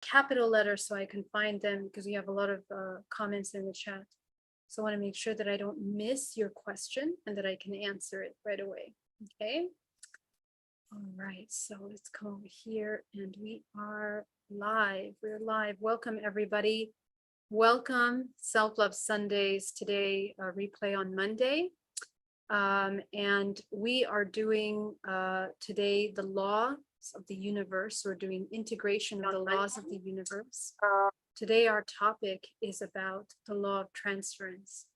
capital letters so I can find them, because we have a lot of comments in the chat. So I want to make sure that I don't miss your question and that I can answer it right away. Okay. All right. So let's come over here and we are live. We're live. Welcome, everybody. Welcome, Self-Love Sundays. Today, replay on Monday. And we are doing today the laws of the universe. We're doing integration of the laws of the universe. Today, our topic is about the law of transference.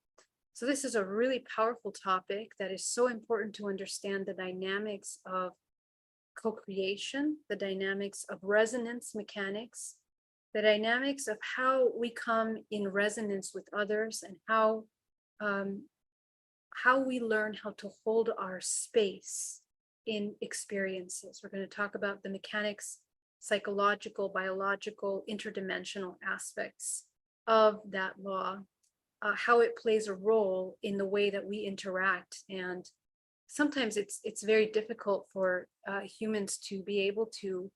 So this is a really powerful topic that is so important to understand the dynamics of co-creation, the dynamics of resonance mechanics, the dynamics of how we come in resonance with others, and how we learn how to hold our space in experiences. We're going to talk about the mechanics, psychological, biological, interdimensional aspects of that law, how it plays a role in the way that we interact. And sometimes it's very difficult for humans to be able to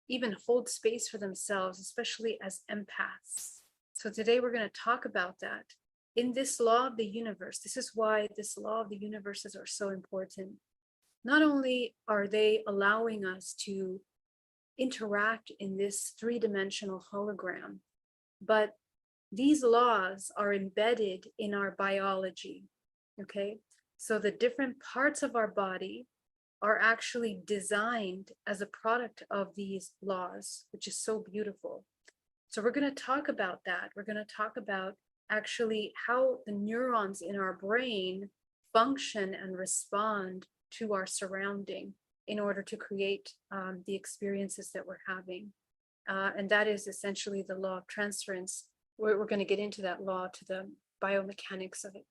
even hold space for themselves, especially as empaths. So today we're going to talk about that. In this law of the universe, this is why this law of the universes are so important. Not only are they allowing us to interact in this three-dimensional hologram, but these laws are embedded in our biology, okay? So the different parts of our body are actually designed as a product of these laws, which is so beautiful. So we're going to talk about that. We're going to talk about actually how the neurons in our brain function and respond to our surrounding in order to create the experiences that we're having. And that is essentially the law of transference. We're going to get into that law, to the biomechanics of it.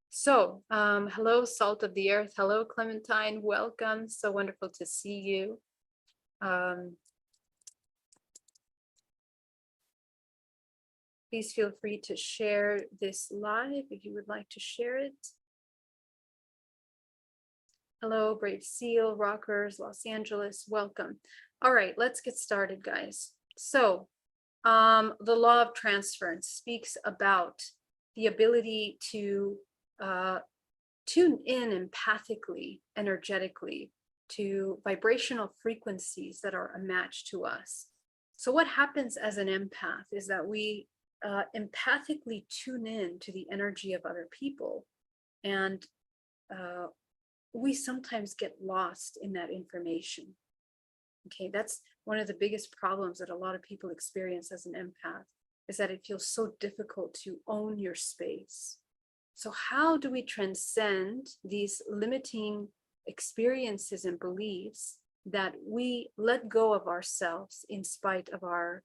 So hello, Salt of the Earth. Hello, Clementine. Welcome. So wonderful to see you. Please feel free to share this live if you would like to share it. Hello, Brave Seal, Rockers, Los Angeles, welcome. All right, let's get started, guys. So the law of transference speaks about the ability to tune in empathically, energetically, to vibrational frequencies that are a match to us. So what happens as an empath is that we empathically tune in to the energy of other people, and we sometimes get lost in that information. Okay, that's one of the biggest problems that a lot of people experience as an empath, is that it feels so difficult to own your space. So how do we transcend these limiting experiences and beliefs that we let go of ourselves in spite of our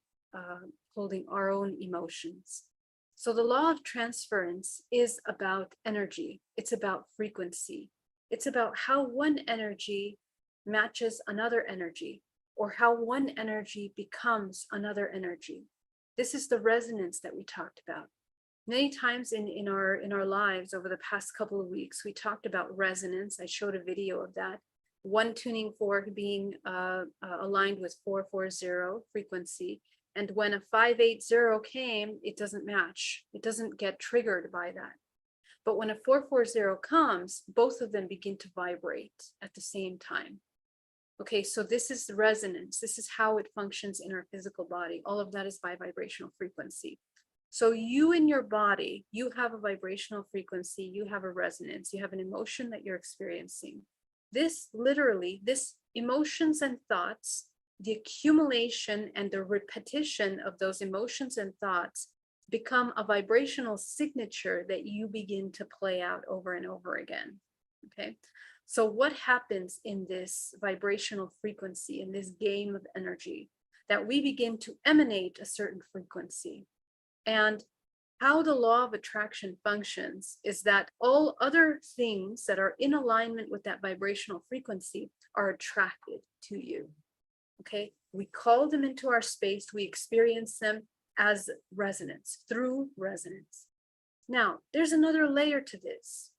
holding our own emotions? So the law of transference is about energy. It's about frequency. It's about how one energy matches another energy, or how one energy becomes another energy. This is the resonance that we talked about. Many times in our lives over the past couple of weeks, we talked about resonance. I showed a video of that. One tuning fork being aligned with 440 frequency. And when a 580 came, it doesn't match. It doesn't get triggered by that. But when a 440 comes, both of them begin to vibrate at the same time. Okay, so this is the resonance. This is how it functions in our physical body. All of that is by vibrational frequency. So you in your body, you have a vibrational frequency, you have a resonance, you have an emotion that you're experiencing. This literally, this emotions and thoughts, the accumulation and the repetition of those emotions and thoughts become a vibrational signature that you begin to play out over and over again. Okay, so what happens in this vibrational frequency, in this game of energy, that we begin to emanate a certain frequency? And how the law of attraction functions is that all other things that are in alignment with that vibrational frequency are attracted to you. Okay, we call them into our space, we experience them as resonance, through resonance. Now, there's another layer to this.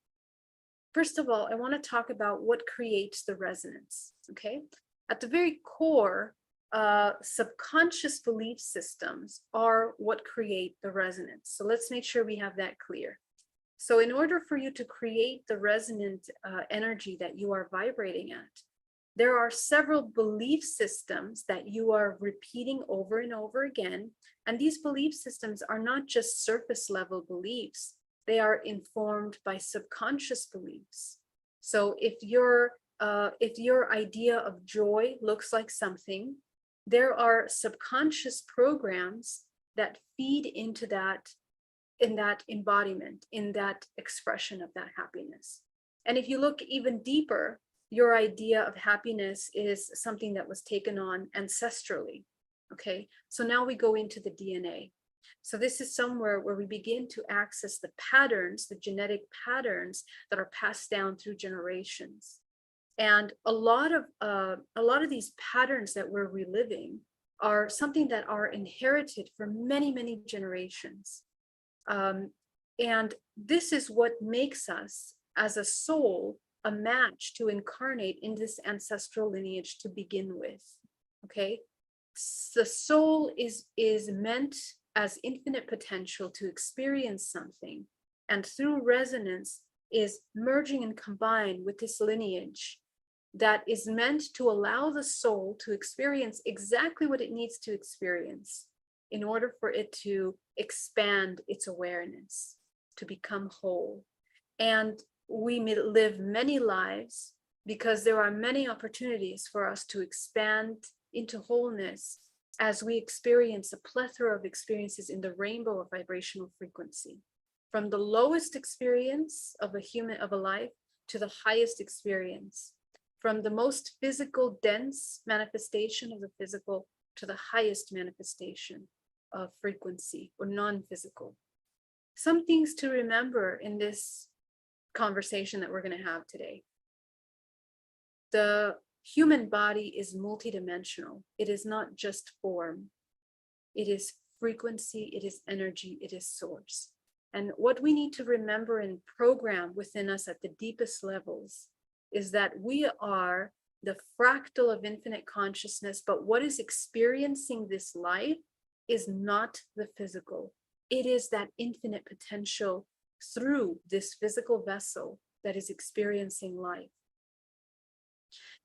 First of all, I want to talk about what creates the resonance. Okay, at the very core subconscious belief systems are what create the resonance. So let's make sure we have that clear. So in order for you to create the resonant energy that you are vibrating at, there are several belief systems that you are repeating over and over again. And these belief systems are not just surface level beliefs. They are informed by subconscious beliefs. So if your idea of joy looks like something, there are subconscious programs that feed into that, in that embodiment, in that expression of that happiness. And if you look even deeper, your idea of happiness is something that was taken on ancestrally. Okay, so now we go into the DNA. So this is somewhere where we begin to access the patterns, the genetic patterns that are passed down through generations. And a lot of these patterns that we're reliving are something that are inherited for many, many generations. And this is what makes us as a soul a match to incarnate in this ancestral lineage to begin with. Okay, the soul is meant as infinite potential to experience something, and through resonance is merging and combined with this lineage that is meant to allow the soul to experience exactly what it needs to experience in order for it to expand its awareness, to become whole. And we live many lives because there are many opportunities for us to expand into wholeness as we experience a plethora of experiences in the rainbow of vibrational frequency, from the lowest experience of a life to the highest experience, from the most physical, dense manifestation of the physical to the highest manifestation of frequency or non-physical. Some things to remember in this conversation that we're going to have today. The human body is multidimensional. It is not just form. It is frequency, it is energy, it is source. And what we need to remember and program within us at the deepest levels is that we are the fractal of infinite consciousness, but what is experiencing this life is not the physical. It is that infinite potential through this physical vessel that is experiencing life.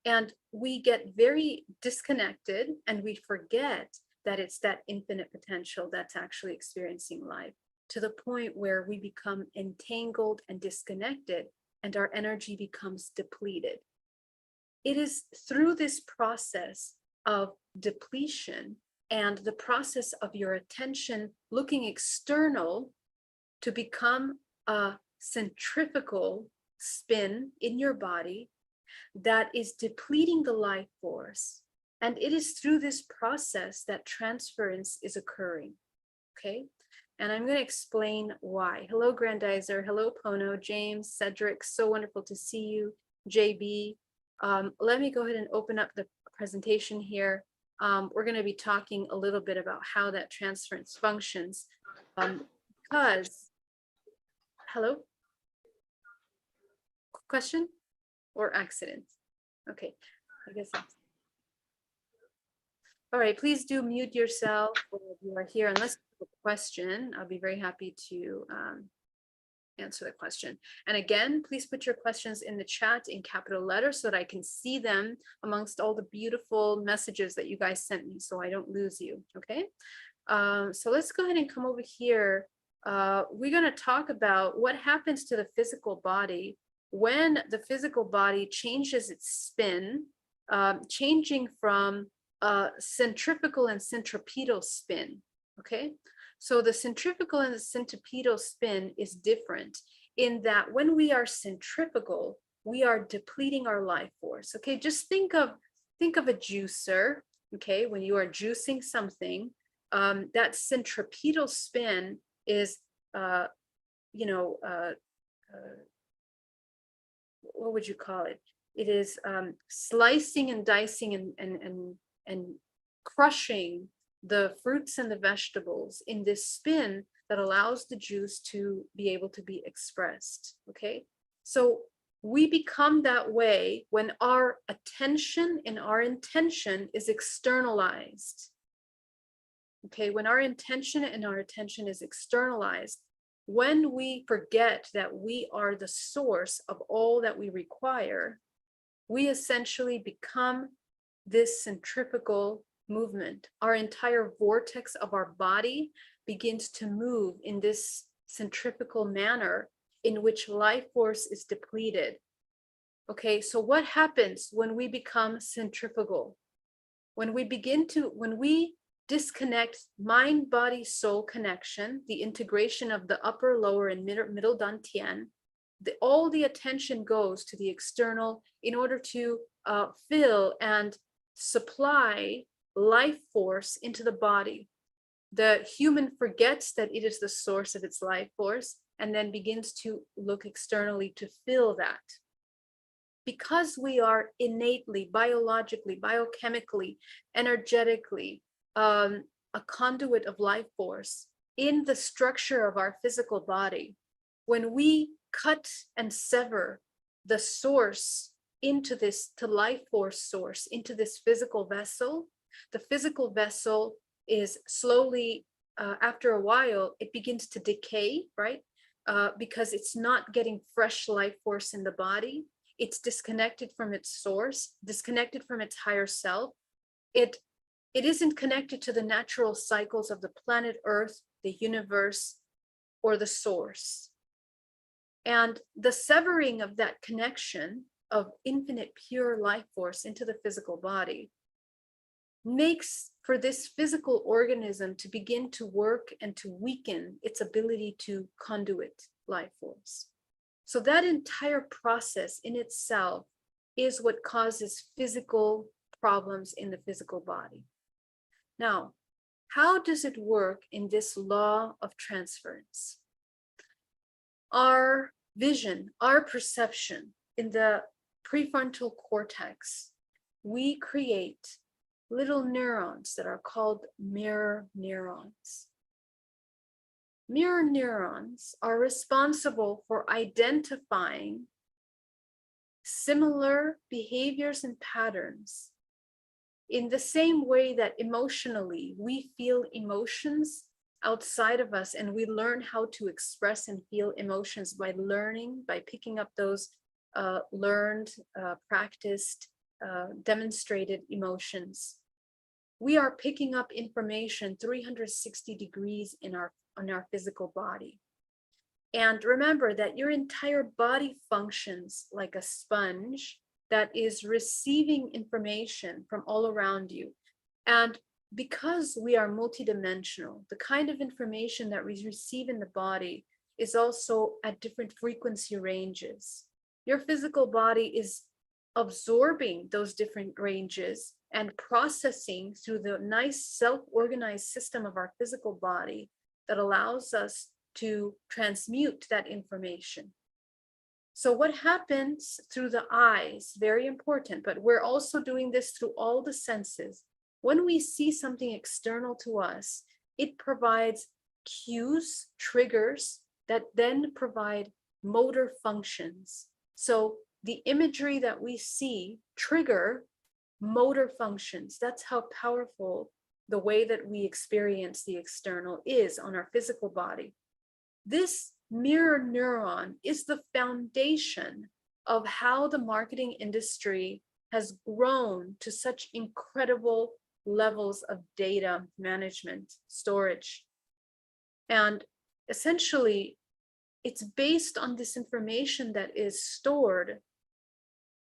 And we get very disconnected and we forget that it's that infinite potential that's actually experiencing life, to the point where we become entangled and disconnected and our energy becomes depleted. It is through this process of depletion and the process of your attention looking external to become a centrifugal spin in your body that is depleting the life force. And it is through this process that transference is occurring. Okay, and I'm going to explain why. Hello, Grandizer. Hello, Pono, James, Cedric. So wonderful to see you, JB. Let me go ahead and open up the presentation here. We're going to be talking a little bit about how that transference functions. Because, hello? Question or accident? Okay, I guess that's. All right, please do mute yourself if you are here, unless you have a question. I'll be very happy to answer the question. And again, please put your questions in the chat in capital letters so that I can see them amongst all the beautiful messages that you guys sent me so I don't lose you, okay? So let's go ahead and come over here. We're going to talk about what happens to the physical body when the physical body changes its spin, changing from centrifugal and centripetal spin, okay? So the centrifugal and the centripetal spin is different in that when we are centrifugal, we are depleting our life force, okay? Just think of a juicer, okay? When you are juicing something, that centripetal spin is, what would you call it? It is slicing and dicing and crushing the fruits and the vegetables in this spin that allows the juice to be able to be expressed, okay? So We become that way when our attention and our intention is externalized. Okay, when our intention and our attention is externalized, when we forget that we are the source of all that we require, we essentially become this centrifugal movement. Our entire vortex of our body begins to move in this centrifugal manner in which life force is depleted. Okay, so what happens when we become centrifugal? When we disconnect mind, body, soul connection, the integration of the upper, lower, and middle dantian, all the attention goes to the external in order to fill and supply life force into the body. The human forgets that it is the source of its life force and then begins to look externally to fill that. Because we are innately, biologically, biochemically, energetically, a conduit of life force in the structure of our physical body, when we cut and sever the source into this, to life force source, into this physical vessel, the physical vessel is slowly, after a while, it begins to decay, right? Because it's not getting fresh life force in the body. It's disconnected from its source, disconnected from its higher self. It isn't connected to the natural cycles of the planet Earth, the universe, or the source. And the severing of that connection of infinite pure life force into the physical body makes for this physical organism to begin to work and to weaken its ability to conduit life force. So that entire process in itself is what causes physical problems in the physical body. Now, how does it work in this law of transference? Our vision, our perception in the prefrontal cortex, we create little neurons that are called mirror neurons. Mirror neurons are responsible for identifying similar behaviors and patterns in the same way that emotionally we feel emotions outside of us, and we learn how to express and feel emotions by learning, by picking up those learned, practiced, demonstrated emotions. We are picking up information 360 degrees in our physical body. And remember that your entire body functions like a sponge that is receiving information from all around you. And because we are multidimensional, the kind of information that we receive in the body is also at different frequency ranges. Your physical body is absorbing those different ranges and processing through the nice self-organized system of our physical body that allows us to transmute that information. So what happens through the eyes, very important, but we're also doing this through all the senses. When we see something external to us, it provides cues, triggers that then provide motor functions. So the imagery that we see trigger motor functions. That's how powerful the way that we experience the external is on our physical body. This mirror neuron is the foundation of how the marketing industry has grown to such incredible levels of data management, storage. And essentially, it's based on this information that is stored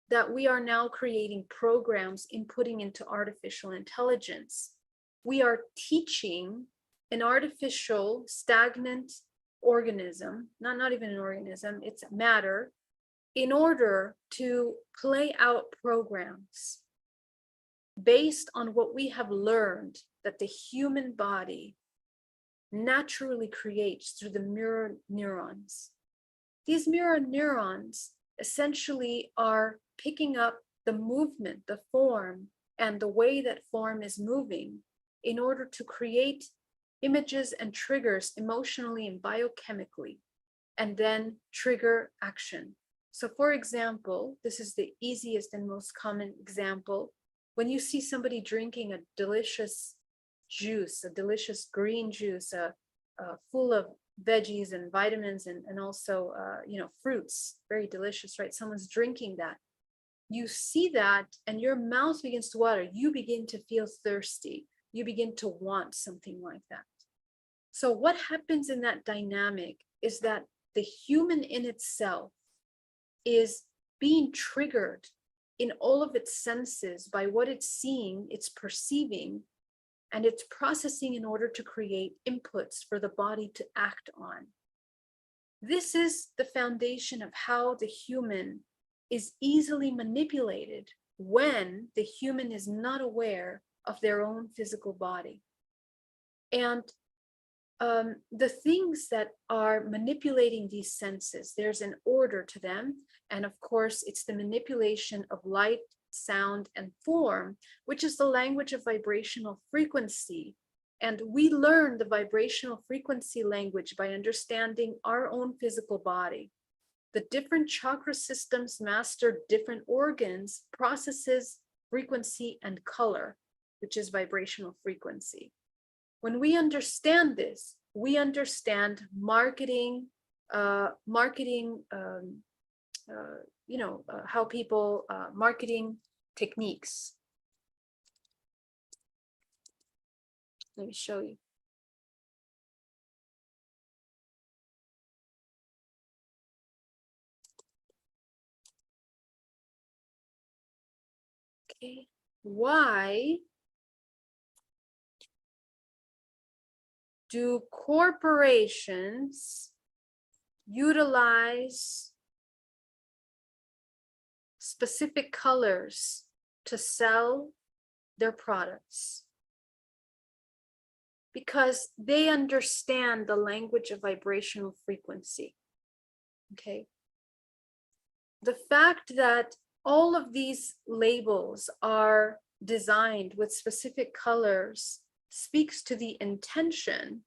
that we are now creating programs inputting into artificial intelligence. We are teaching an artificial stagnant organism, not even an organism, it's matter, in order to play out programs based on what we have learned that the human body naturally creates through the mirror neurons. These mirror neurons essentially are picking up the movement, the form, and the way that form is moving in order to create images and triggers emotionally and biochemically, and then trigger action. So for example, this is the easiest and most common example. When you see somebody drinking a delicious juice, a delicious green juice, full of veggies and vitamins and also, fruits, very delicious, right? Someone's drinking that. You see that and your mouth begins to water. You begin to feel thirsty. You begin to want something like that. So what happens in that dynamic is that the human in itself is being triggered in all of its senses by what it's seeing, it's perceiving, and it's processing in order to create inputs for the body to act on. This is the foundation of how the human is easily manipulated when the human is not aware of their own physical body. And the things that are manipulating these senses, there's an order to them. And of course, it's the manipulation of light, sound, and form, which is the language of vibrational frequency. And we learn the vibrational frequency language by understanding our own physical body. The different chakra systems master different organs, processes, frequency, and color, which is vibrational frequency. When we understand this, we understand marketing, how people, marketing techniques. Let me show you. Okay, why do corporations utilize specific colors to sell their products? Because they understand the language of vibrational frequency. Okay. The fact that all of these labels are designed with specific colors speaks to the intention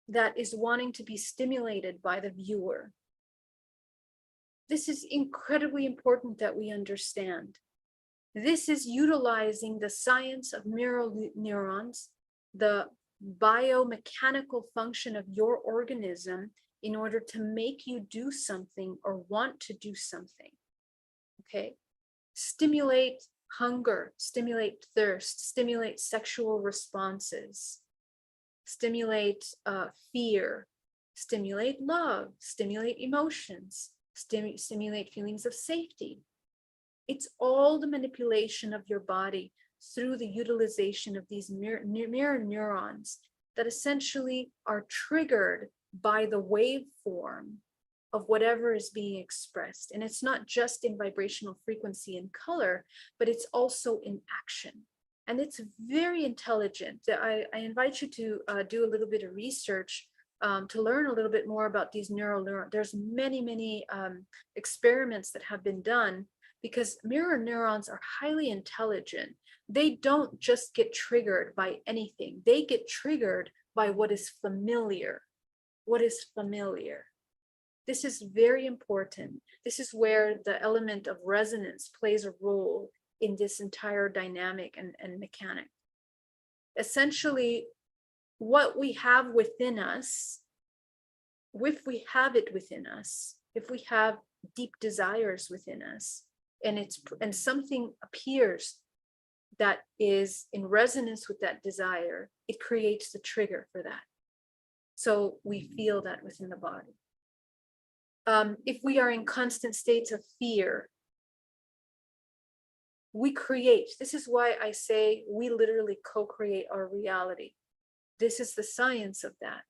that is wanting to be stimulated by the viewer. This is incredibly important that we understand. This is utilizing the science of mirror neurons, the biomechanical function of your organism in order to make you do something or want to do something. Okay? Stimulate hunger, stimulate thirst, stimulate sexual responses, stimulate fear, stimulate love, stimulate emotions, stimulate feelings of safety. It's all the manipulation of your body through the utilization of these mirror neurons that essentially are triggered by the waveform of whatever is being expressed. And it's not just in vibrational frequency and color, but it's also in action. And it's very intelligent. I invite you to do a little bit of research to learn a little bit more about these neurons. There's many experiments that have been done because mirror neurons are highly intelligent. They don't just get triggered by anything. They get triggered by what is familiar. What is familiar? This is very important. This is where the element of resonance plays a role in this entire dynamic and mechanic. Essentially, what we have within us, if we have it within us, if we have deep desires within us, and something appears that is in resonance with that desire, it creates the trigger for that. So we feel that within the body. If we are in constant states of fear, we create. This is why I say we literally co-create our reality. This is the science of that.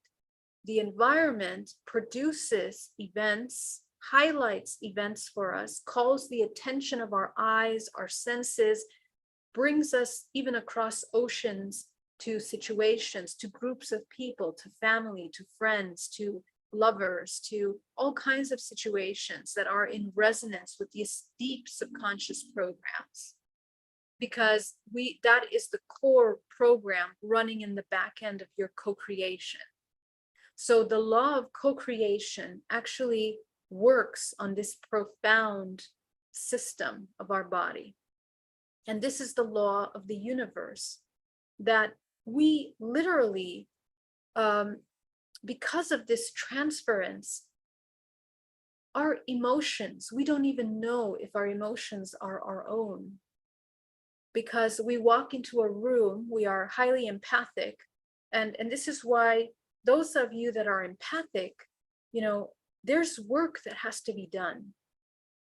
The environment produces events, highlights events for us, calls the attention of our eyes, our senses, brings us even across oceans to situations, to groups of people, to family, to friends, to lovers, to all kinds of situations that are in resonance with these deep subconscious programs. Because that is the core program running in the back end of your co-creation. So the law of co-creation actually works on this profound system of our body. And this is the law of the universe, that we literally, because of this transference, our emotions, we don't even know if our emotions are our own. Because we walk into a room, we are highly empathic. And this is why those of you that are empathic, you know, there's work that has to be done,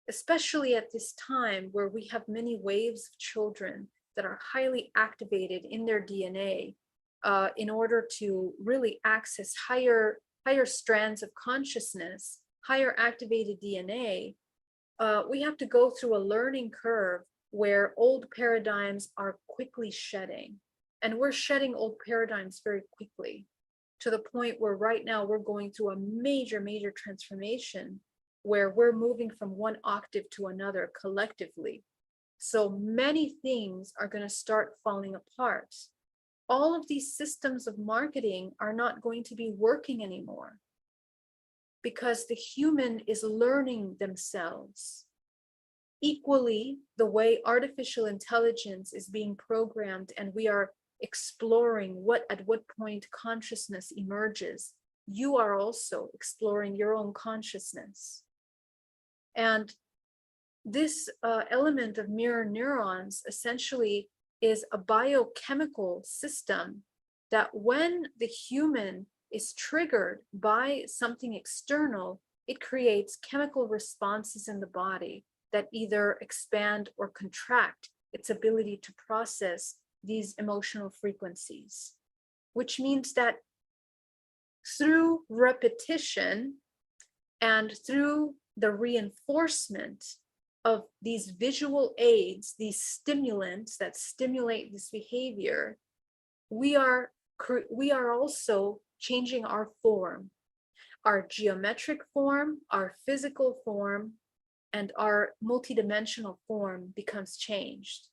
especially at this time where we have many waves of children that are highly activated in their DNA in order to really access higher strands of consciousness, higher activated DNA. We have to go through a learning curve where old paradigms are quickly shedding. And we're shedding old paradigms very quickly, to the point where right now we're going through a major, major transformation where we're moving from one octave to another collectively. So many things are going to start falling apart. All of these systems of marketing are not going to be working anymore, because the human is learning themselves. Equally, the way artificial intelligence is being programmed, and we are exploring at what point consciousness emerges, you are also exploring your own consciousness. And this element of mirror neurons essentially is a biochemical system that when the human is triggered by something external, it creates chemical responses in the body that either expand or contract its ability to process these emotional frequencies, which means that through repetition and through the reinforcement of these visual aids, these stimulants that stimulate this behavior, we are also changing our form, our geometric form, our physical form, and our multidimensional form becomes changed.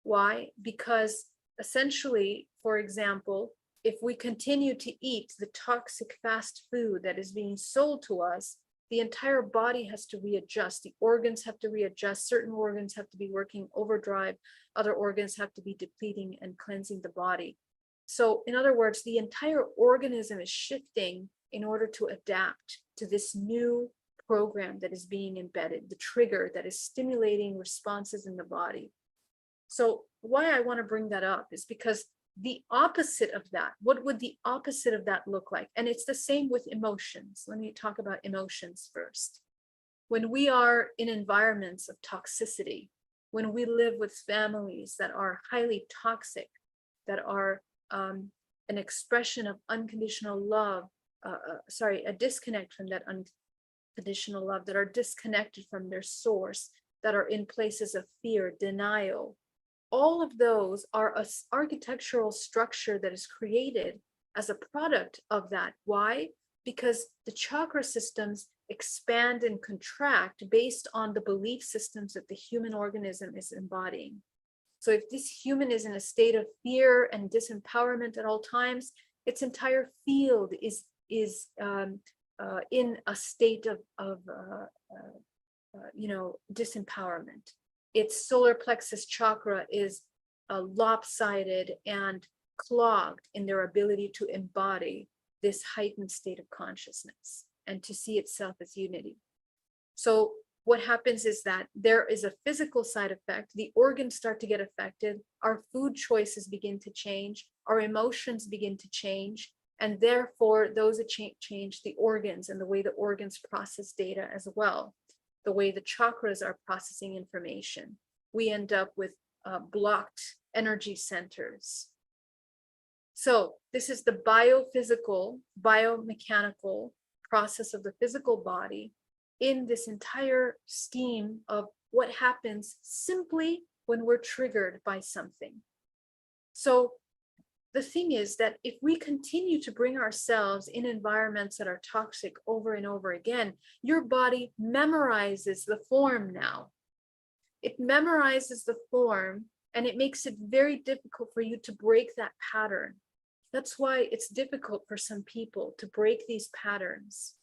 Why? Because essentially, for example, if we continue to eat the toxic fast food that is being sold to us, the entire body has to readjust. The organs have to readjust. Certain organs have to be working overdrive. Other organs have to be depleting and cleansing the body. So in other words, the entire organism is shifting in order to adapt to this new program that is being embedded, the trigger that is stimulating responses in the body. So why I want to bring that up is because the opposite of that, what would the opposite of that look like? And it's the same with emotions. Let me talk about emotions first. When we are in environments of toxicity, when we live with families that are highly toxic, that are an expression of unconditional love, a disconnect from that unconditional love, that are disconnected from their source, that are in places of fear, denial, all of those are an architectural structure that is created as a product of that. Why? Because the chakra systems expand and contract based on the belief systems that the human organism is embodying. So if this human is in a state of fear and disempowerment at all times, its entire field is in a state of disempowerment. Its solar plexus chakra is lopsided and clogged in their ability to embody this heightened state of consciousness and to see itself as unity. So what happens is that there is a physical side effect. The organs start to get affected. Our food choices begin to change. Our emotions begin to change. And therefore, those change the organs and the way the organs process data as well. The way the chakras are processing information. We end up with blocked energy centers. So this is the biophysical, biomechanical process of the physical body in this entire scheme of what happens simply when we're triggered by something. So the thing is that if we continue to bring ourselves in environments that are toxic over and over again, your body memorizes the form now. It memorizes the form, and it makes it very difficult for you to break that pattern. That's why it's difficult for some people to break these patterns.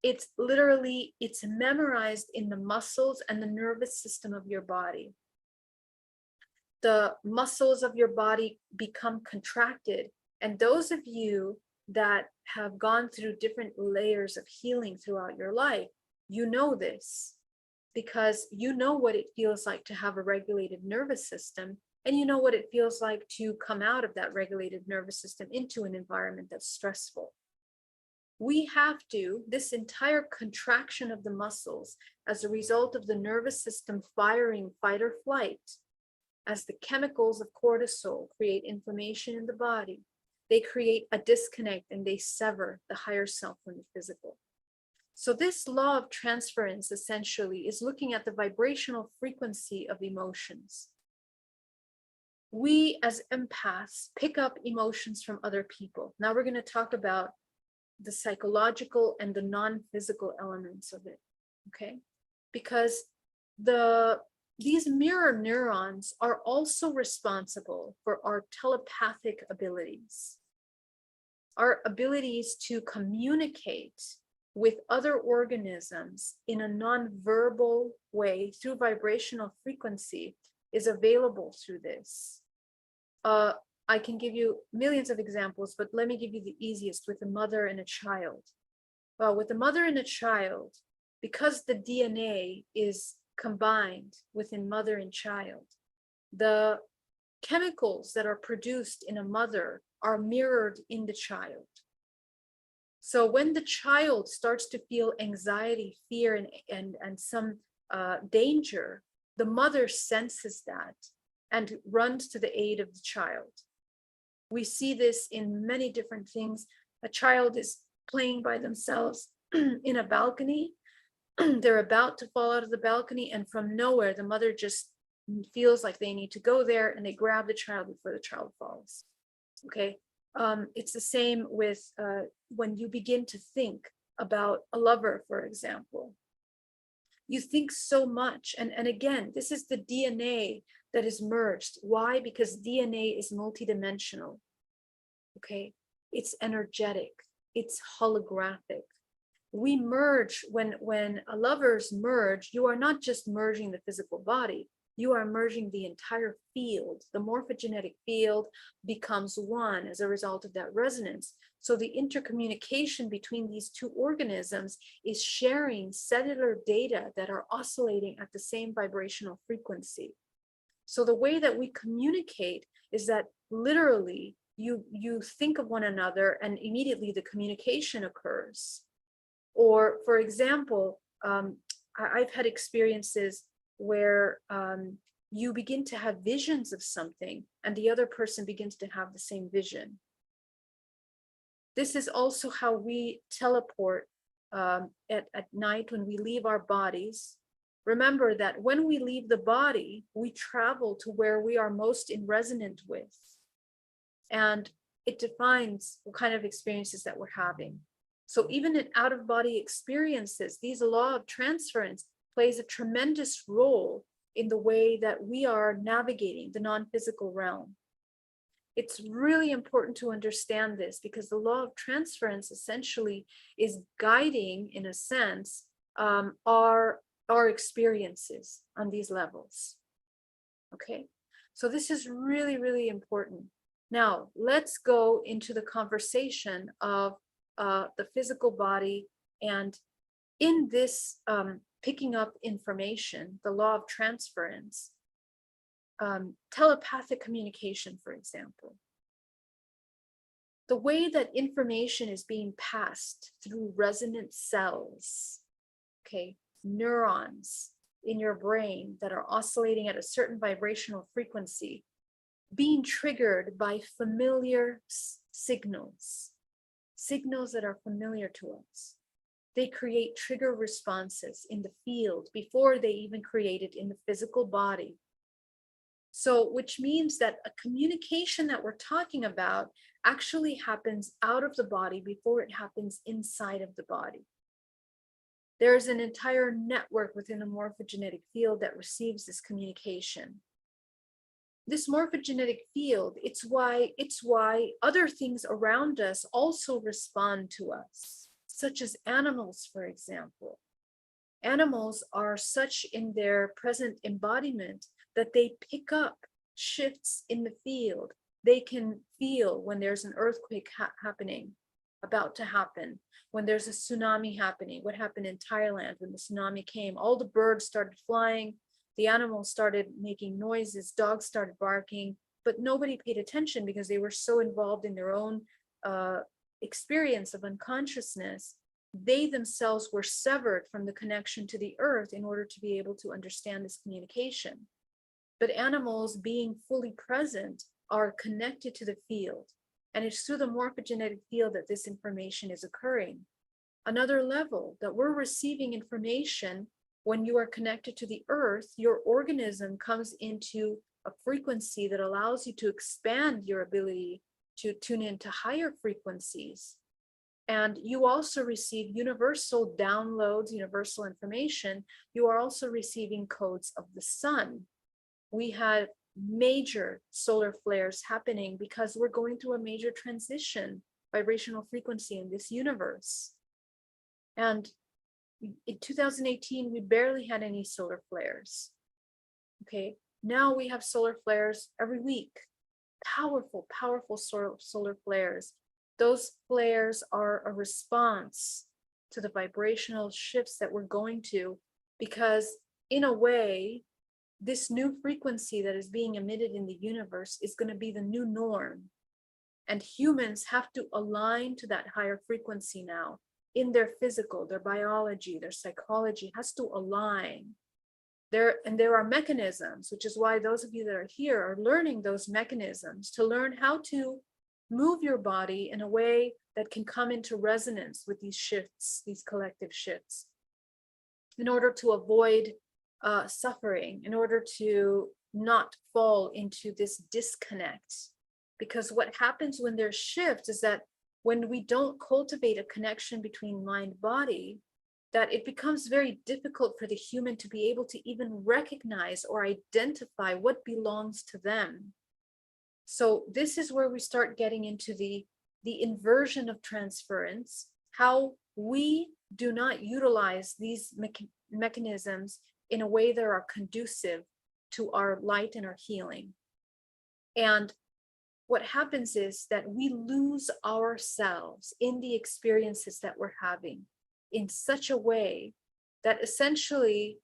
It's literally, it's memorized in the muscles and the nervous system of your body. The muscles of your body become contracted. And those of you that have gone through different layers of healing throughout your life, you know this, because you know what it feels like to have a regulated nervous system, and you know what it feels like to come out of that regulated nervous system into an environment that's stressful. We have to, this entire contraction of the muscles as a result of the nervous system firing fight or flight, as the chemicals of cortisol create inflammation in the body, they create a disconnect and they sever the higher self from the physical. So this law of transference essentially is looking at the vibrational frequency of emotions. We as empaths pick up emotions from other people. Now we're going to talk about the psychological and the non-physical elements of it, okay? Because these mirror neurons are also responsible for our telepathic abilities, our abilities to communicate with other organisms in a non-verbal way through vibrational frequency is available through this. I can give you millions of examples, but let me give you the easiest with a mother and a child. Well, with a mother and a child, because the DNA is combined within mother and child, the chemicals that are produced in a mother are mirrored in the child. So when the child starts to feel anxiety, fear, and some danger, the mother senses that and runs to the aid of the child. We see this in many different things. A child is playing by themselves in a balcony. They're about to fall out of the balcony, and from nowhere, the mother just feels like they need to go there, and they grab the child before the child falls. Okay. It's the same with when you begin to think about a lover, for example. You think so much. And again, this is the DNA that is merged. Why? Because DNA is multidimensional. Okay. It's energetic. It's holographic. We merge when lovers merge, you are not just merging the physical body, you are merging the entire field. The morphogenetic field becomes one as a result of that resonance. So the intercommunication between these two organisms is sharing cellular data that are oscillating at the same vibrational frequency. So the way that we communicate is that literally you think of one another and immediately the communication occurs. Or for example, I've had experiences where you begin to have visions of something and the other person begins to have the same vision. This is also how we teleport at night when we leave our bodies. Remember that when we leave the body, we travel to where we are most in resonance with. And it defines what kind of experiences that we're having. So even in out-of-body experiences, these law of transference plays a tremendous role in the way that we are navigating the non-physical realm. It's really important to understand this because the law of transference essentially is guiding, in a sense, our experiences on these levels. Okay, so this is really, really important. Now, let's go into the conversation of the physical body, and in this picking up information, the law of transference, telepathic communication, for example. The way that information is being passed through resonant cells, okay, neurons in your brain that are oscillating at a certain vibrational frequency, being triggered by familiar signals that are familiar to us. They create trigger responses in the field before they even create it in the physical body. So, which means that a communication that we're talking about actually happens out of the body before it happens inside of the body. There's an entire network within the morphogenetic field that receives this communication. This morphogenetic field, it's why other things around us also respond to us. such as animals, for example. Animals are such in their present embodiment that they pick up shifts in the field. They can feel when there's an earthquake happening, about to happen, when there's a tsunami happening. What happened in Thailand when the tsunami came? All the birds started flying, the animals started making noises, dogs started barking, but nobody paid attention because they were so involved in their own experience of unconsciousness. They themselves were severed from the connection to the earth in order to be able to understand this communication. But animals, being fully present, are connected to the field. And it's through the morphogenetic field that this information is occurring. Another level, that we're receiving information when you are connected to the earth, your organism comes into a frequency that allows you to expand your ability to tune into higher frequencies. And you also receive universal downloads, universal information. You are also receiving codes of the sun. We had major solar flares happening because we're going through a major transition, vibrational frequency in this universe. And in 2018, we barely had any solar flares. Okay, now we have solar flares every week. Powerful, powerful solar flares. Those flares are a response to the vibrational shifts that we're going to, because in a way, this new frequency that is being emitted in the universe is going to be the new norm. And humans have to align to that higher frequency now in their physical, their biology, their psychology has to align. There are mechanisms, which is why those of you that are here are learning those mechanisms to learn how to move your body in a way that can come into resonance with these shifts, these collective shifts, in order to avoid suffering, in order to not fall into this disconnect. Because what happens when there's shifts is that when we don't cultivate a connection between mind body, that it becomes very difficult for the human to be able to even recognize or identify what belongs to them. So this is where we start getting into the inversion of transference, how we do not utilize these mechanisms in a way that are conducive to our light and our healing. And what happens is that we lose ourselves in the experiences that we're having in such a way that essentially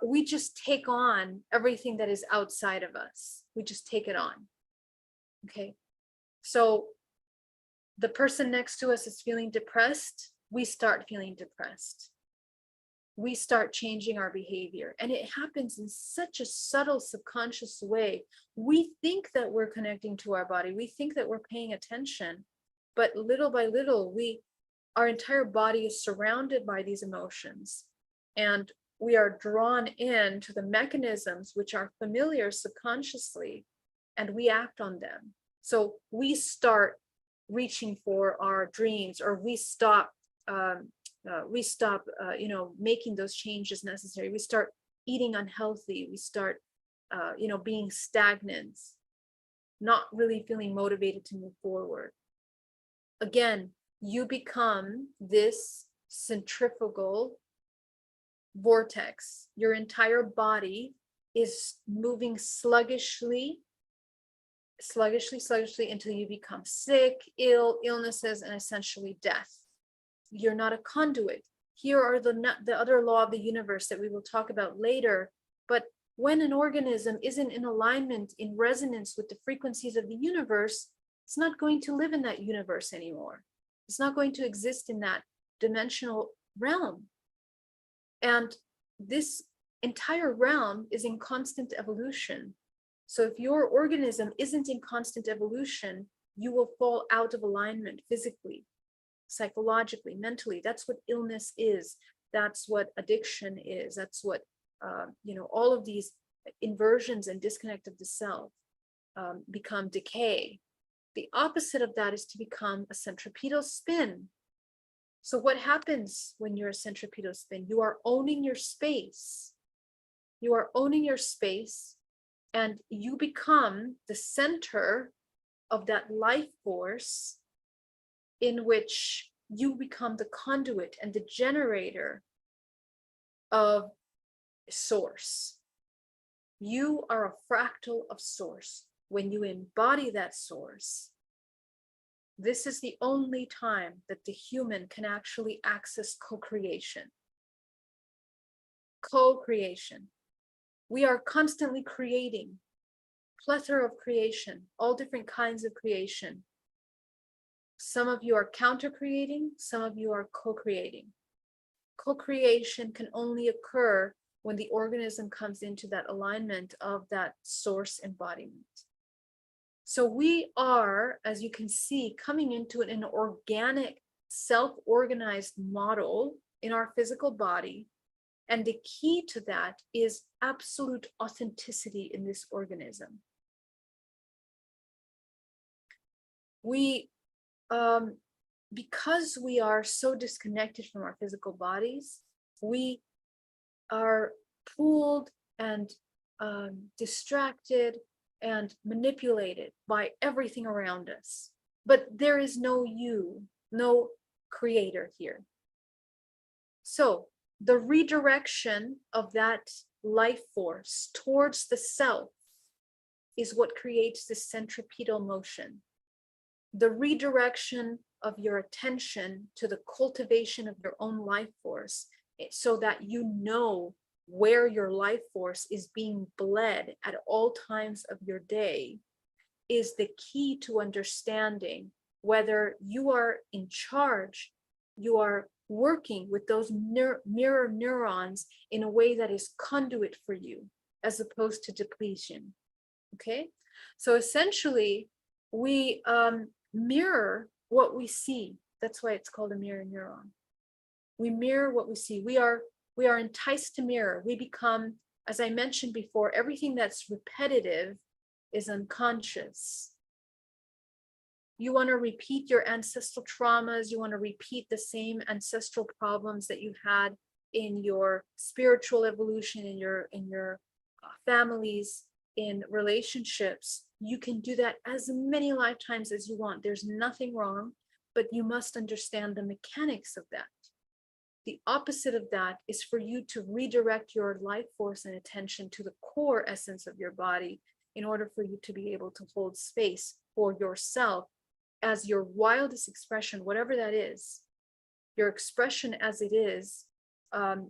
we just take on everything that is outside of us. We just take it on. Okay. So the person next to us is feeling depressed. We start feeling depressed. We start changing our behavior, and it happens in such a subtle subconscious way. We think that we're connecting to our body. We think that we're paying attention, but little by little, our entire body is surrounded by these emotions, and we are drawn into the mechanisms which are familiar subconsciously, and we act on them. So we start reaching for our dreams, or we stop making those changes necessary. We start eating unhealthy. We start, being stagnant, not really feeling motivated to move forward. Again, you become this centrifugal vortex. Your entire body is moving sluggishly until you become sick, illnesses, and essentially death. You're not a conduit. Here are the other law of the universe that we will talk about later. But when an organism isn't in alignment, in resonance with the frequencies of the universe, it's not going to live in that universe anymore. It's not going to exist in that dimensional realm. And this entire realm is in constant evolution. So if your organism isn't in constant evolution, you will fall out of alignment physically, psychologically, mentally. That's what illness is. That's what addiction is. That's what, all of these inversions and disconnect of the self become decay. The opposite of that is to become a centripetal spin. So what happens when you're a centripetal spin? You are owning your space. You are owning your space, and you become the center of that life force in which you become the conduit and the generator of source. You are a fractal of source. When you embody that source, this is the only time that the human can actually access co-creation. Co-creation. We are constantly creating, plethora of creation, all different kinds of creation. Some of you are counter-creating, some of you are co-creating. Co-creation can only occur when the organism comes into that alignment of that source embodiment. So we are, as you can see, coming into an organic, self-organized model in our physical body. And the key to that is absolute authenticity in this organism. We, because we are so disconnected from our physical bodies, we are pulled and distracted and manipulated by everything around us. But there is no you, no creator here. So the redirection of that life force towards the self is what creates this centripetal motion. The redirection of your attention to the cultivation of your own life force, so that you know where your life force is being bled at all times of your day, is the key to understanding whether you are in charge, you are working with those mirror neurons in a way that is conduit for you, as opposed to depletion. Okay, so essentially we mirror what we see. That's why it's called a mirror neuron. We mirror what we see. We are enticed to mirror. We become, as I mentioned before, everything that's repetitive is unconscious. You want to repeat your ancestral traumas. You want to repeat the same ancestral problems that you had in your spiritual evolution, in your families, in relationships. You can do that as many lifetimes as you want. There's nothing wrong, but you must understand the mechanics of that. The opposite of that is for you to redirect your life force and attention to the core essence of your body in order for you to be able to hold space for yourself as your wildest expression, whatever that is, your expression as it is. And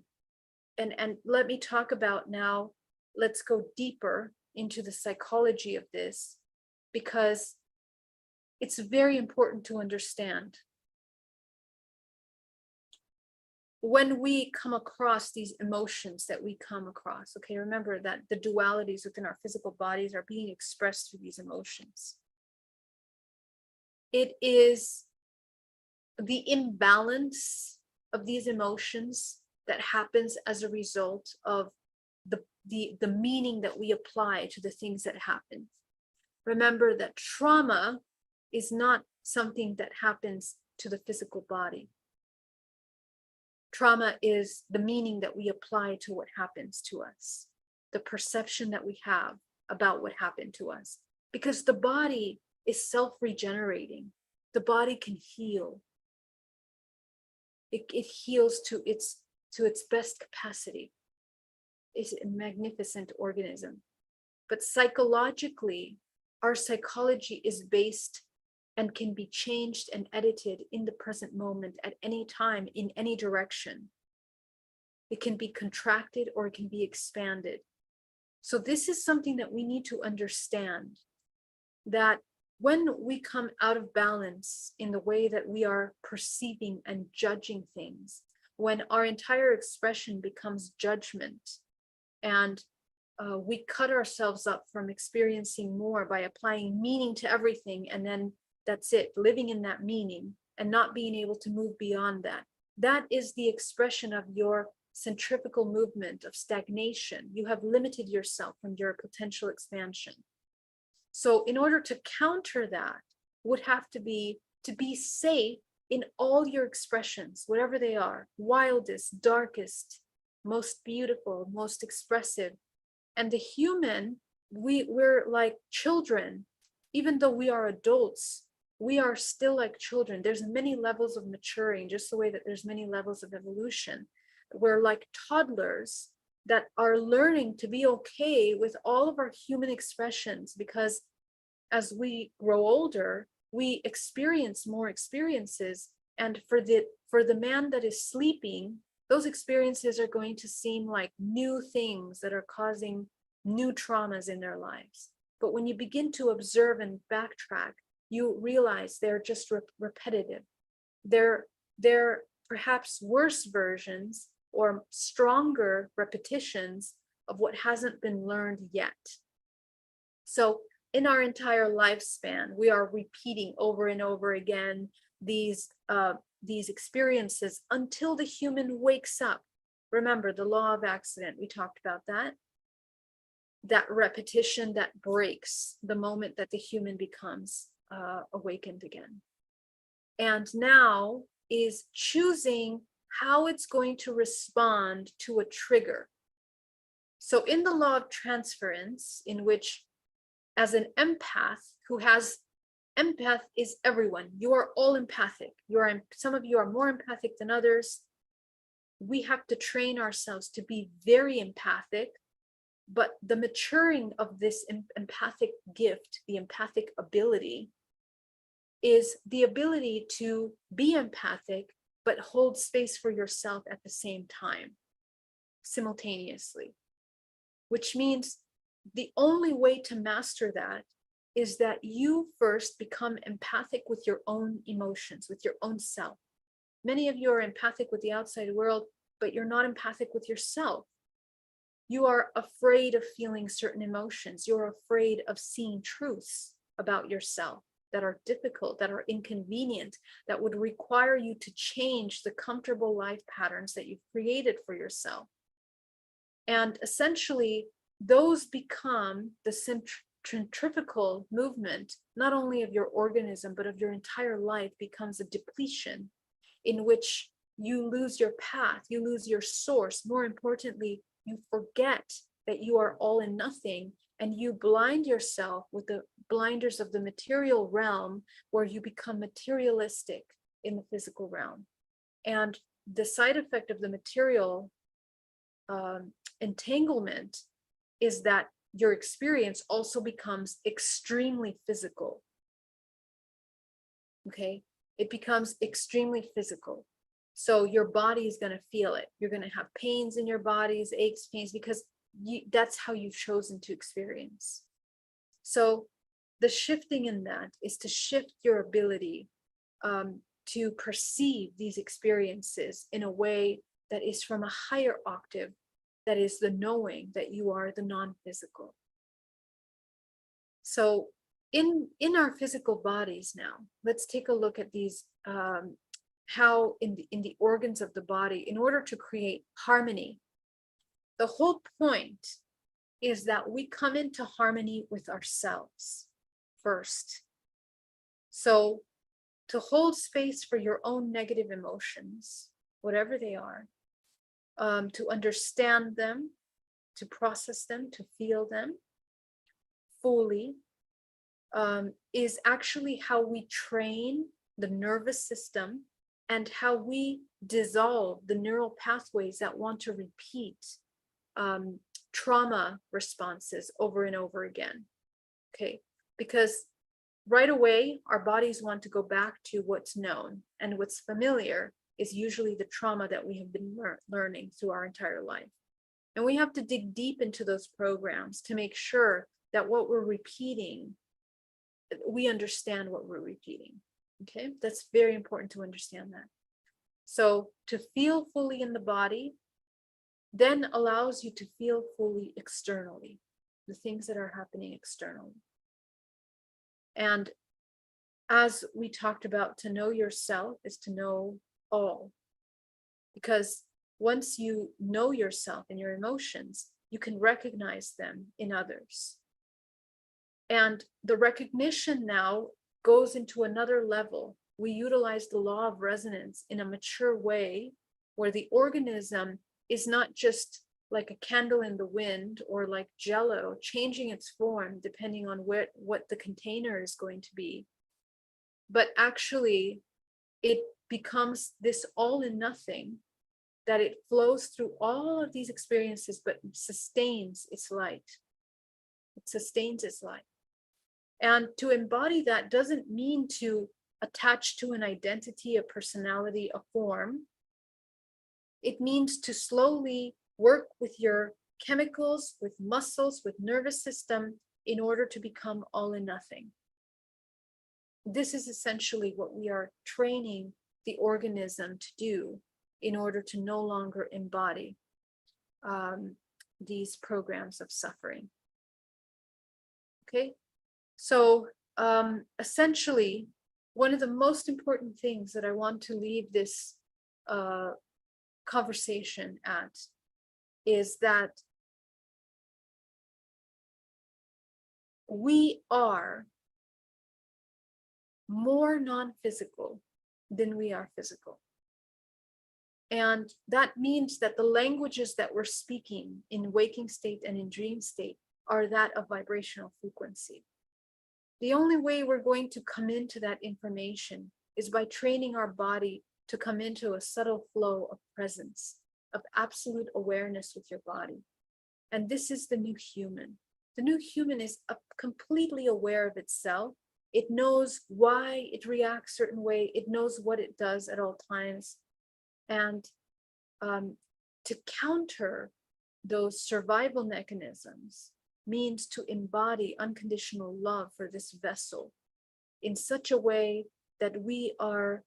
let me talk about now, let's go deeper into the psychology of this, because it's very important to understand. When we come across these emotions that we come across, okay, remember that the dualities within our physical bodies are being expressed through these emotions. It is the imbalance of these emotions that happens as a result of the meaning that we apply to the things that happen. Remember that trauma is not something that happens to the physical body. Trauma is the meaning that we apply to what happens to us, the perception that we have about what happened to us, because the body is self-regenerating. The body can heal. It heals to its best capacity. It's a magnificent organism. But psychologically, our psychology is based and can be changed and edited in the present moment at any time, in any direction. It can be contracted or it can be expanded. So this is something that we need to understand, that when we come out of balance in the way that we are perceiving and judging things, when our entire expression becomes judgment, and we cut ourselves up from experiencing more by applying meaning to everything, and then that's it, living in that meaning and not being able to move beyond that. That is the expression of your centrifugal movement of stagnation. You have limited yourself from your potential expansion. So in order to counter that would have to be safe in all your expressions, whatever they are, wildest, darkest, most beautiful, most expressive. And the human, we're like children, even though we are adults, we are still like children. There's many levels of maturing, just the way that there's many levels of evolution. We're like toddlers that are learning to be okay with all of our human expressions, because as we grow older, we experience more experiences. And for the man that is sleeping, those experiences are going to seem like new things that are causing new traumas in their lives. But when you begin to observe and backtrack, you realize they're just repetitive. They're perhaps worse versions or stronger repetitions of what hasn't been learned yet. So in our entire lifespan, we are repeating over and over again these experiences until the human wakes up. Remember the law of accident, we talked about that. That repetition that breaks the moment that the human becomes awakened again. And now is choosing how it's going to respond to a trigger. So in the law of transference, in which as an empath empath is everyone. You are all empathic. Some of you are more empathic than others. We have to train ourselves to be very empathic, but the maturing of this empathic gift, the empathic ability, is the ability to be empathic, but hold space for yourself at the same time, simultaneously, which means the only way to master that is that you first become empathic with your own emotions, with your own self. Many of you are empathic with the outside world, but you're not empathic with yourself. You are afraid of feeling certain emotions. You're afraid of seeing truths about yourself that are difficult, that are inconvenient, that would require you to change the comfortable life patterns that you've created for yourself. And essentially, those become the centrifugal movement, not only of your organism, but of your entire life, becomes a depletion in which you lose your path, you lose your source. More importantly, you forget that you are all and nothing, and you blind yourself with the blinders of the material realm, where you become materialistic in the physical realm. And the side effect of the material entanglement is that your experience also becomes extremely physical. Okay, it becomes extremely physical. So your body is going to feel it. You're going to have pains in your bodies, aches, pains, because that's how you've chosen to experience. So the shifting in that is to shift your ability to perceive these experiences in a way that is from a higher octave, that is the knowing that you are the non-physical. So in our physical bodies now, let's take a look at these, how in the organs of the body, in order to create harmony, the whole point is that we come into harmony with ourselves first. So to hold space for your own negative emotions, whatever they are, to understand them, to process them, to feel them fully, is actually how we train the nervous system and how we dissolve the neural pathways that want to repeat trauma responses over and over again. Okay, because right away, our bodies want to go back to what's known, and what's familiar is usually the trauma that we have been learning through our entire life. And we have to dig deep into those programs to make sure that what we're repeating, we understand what we're repeating. Okay, that's very important to understand that. So to feel fully in the body then allows you to feel fully externally, the things that are happening externally. And as we talked about, to know yourself is to know all. Because once you know yourself and your emotions, you can recognize them in others. And the recognition now goes into another level. We utilize the law of resonance in a mature way, where the organism is not just like a candle in the wind or like jello changing its form depending on what the container is going to be. but actually it becomes this all in nothing, that it flows through all of these experiences, but sustains its light. It sustains its light. And to embody that doesn't mean to attach to an identity, a personality, a form. It means to slowly work with your chemicals, with muscles, with nervous system in order to become all in nothing. This is essentially what we are training the organism to do in order to no longer embody these programs of suffering. Okay, so essentially, one of the most important things that I want to leave this conversation at is that we are more non-physical than we are physical. And that means that the languages that we're speaking in waking state and in dream state are that of vibrational frequency. The only way we're going to come into that information is by training our body to come into a subtle flow of presence, of absolute awareness with your body. And this is the new human. The new human is completely aware of itself. It knows why it reacts a certain way. It knows what it does at all times. And to counter those survival mechanisms means to embody unconditional love for this vessel in such a way that we are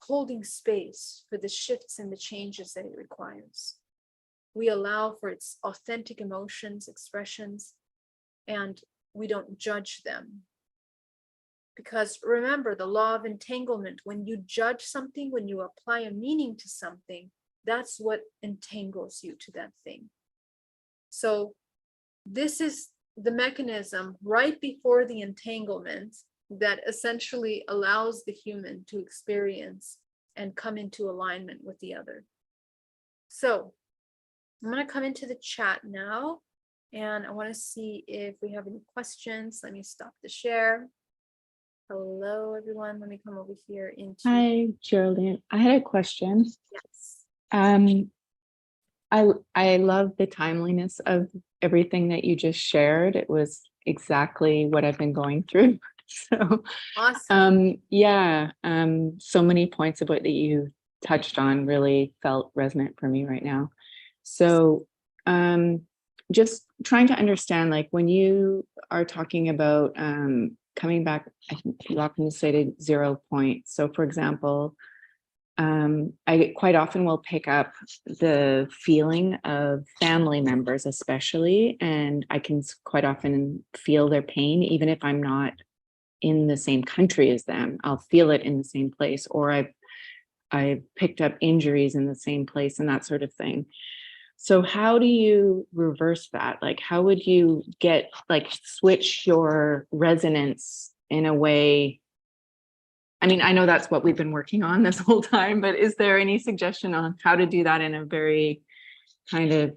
holding space for the shifts and the changes that it requires. We allow for its authentic emotions, expressions, and we don't judge them. Because remember the law of entanglement, when you judge something, when you apply a meaning to something, that's what entangles you to that thing. So this is the mechanism right before the entanglement that essentially allows the human to experience and come into alignment with the other. So I'm going to come into the chat now, and I want to see if we have any questions. Let me stop the share. Hello, everyone. Let me come over here into. Hi, Geraldine. I had a question. Yes. I love the timeliness of everything that you just shared. It was exactly what I've been going through. So Awesome. So many points of what that you touched on really felt resonant for me right now. So just trying to understand, like when you are talking about coming back, I think you often cited 0 point. So for example, I quite often will pick up the feeling of family members, especially, and I can quite often feel their pain, even if I'm not in the same country as them. I'll feel it in the same place, or I've picked up injuries in the same place and that sort of thing. So how do you reverse that? Like, how would you switch your resonance in a way? I mean, I know that's what we've been working on this whole time, but is there any suggestion on how to do that in a very kind of,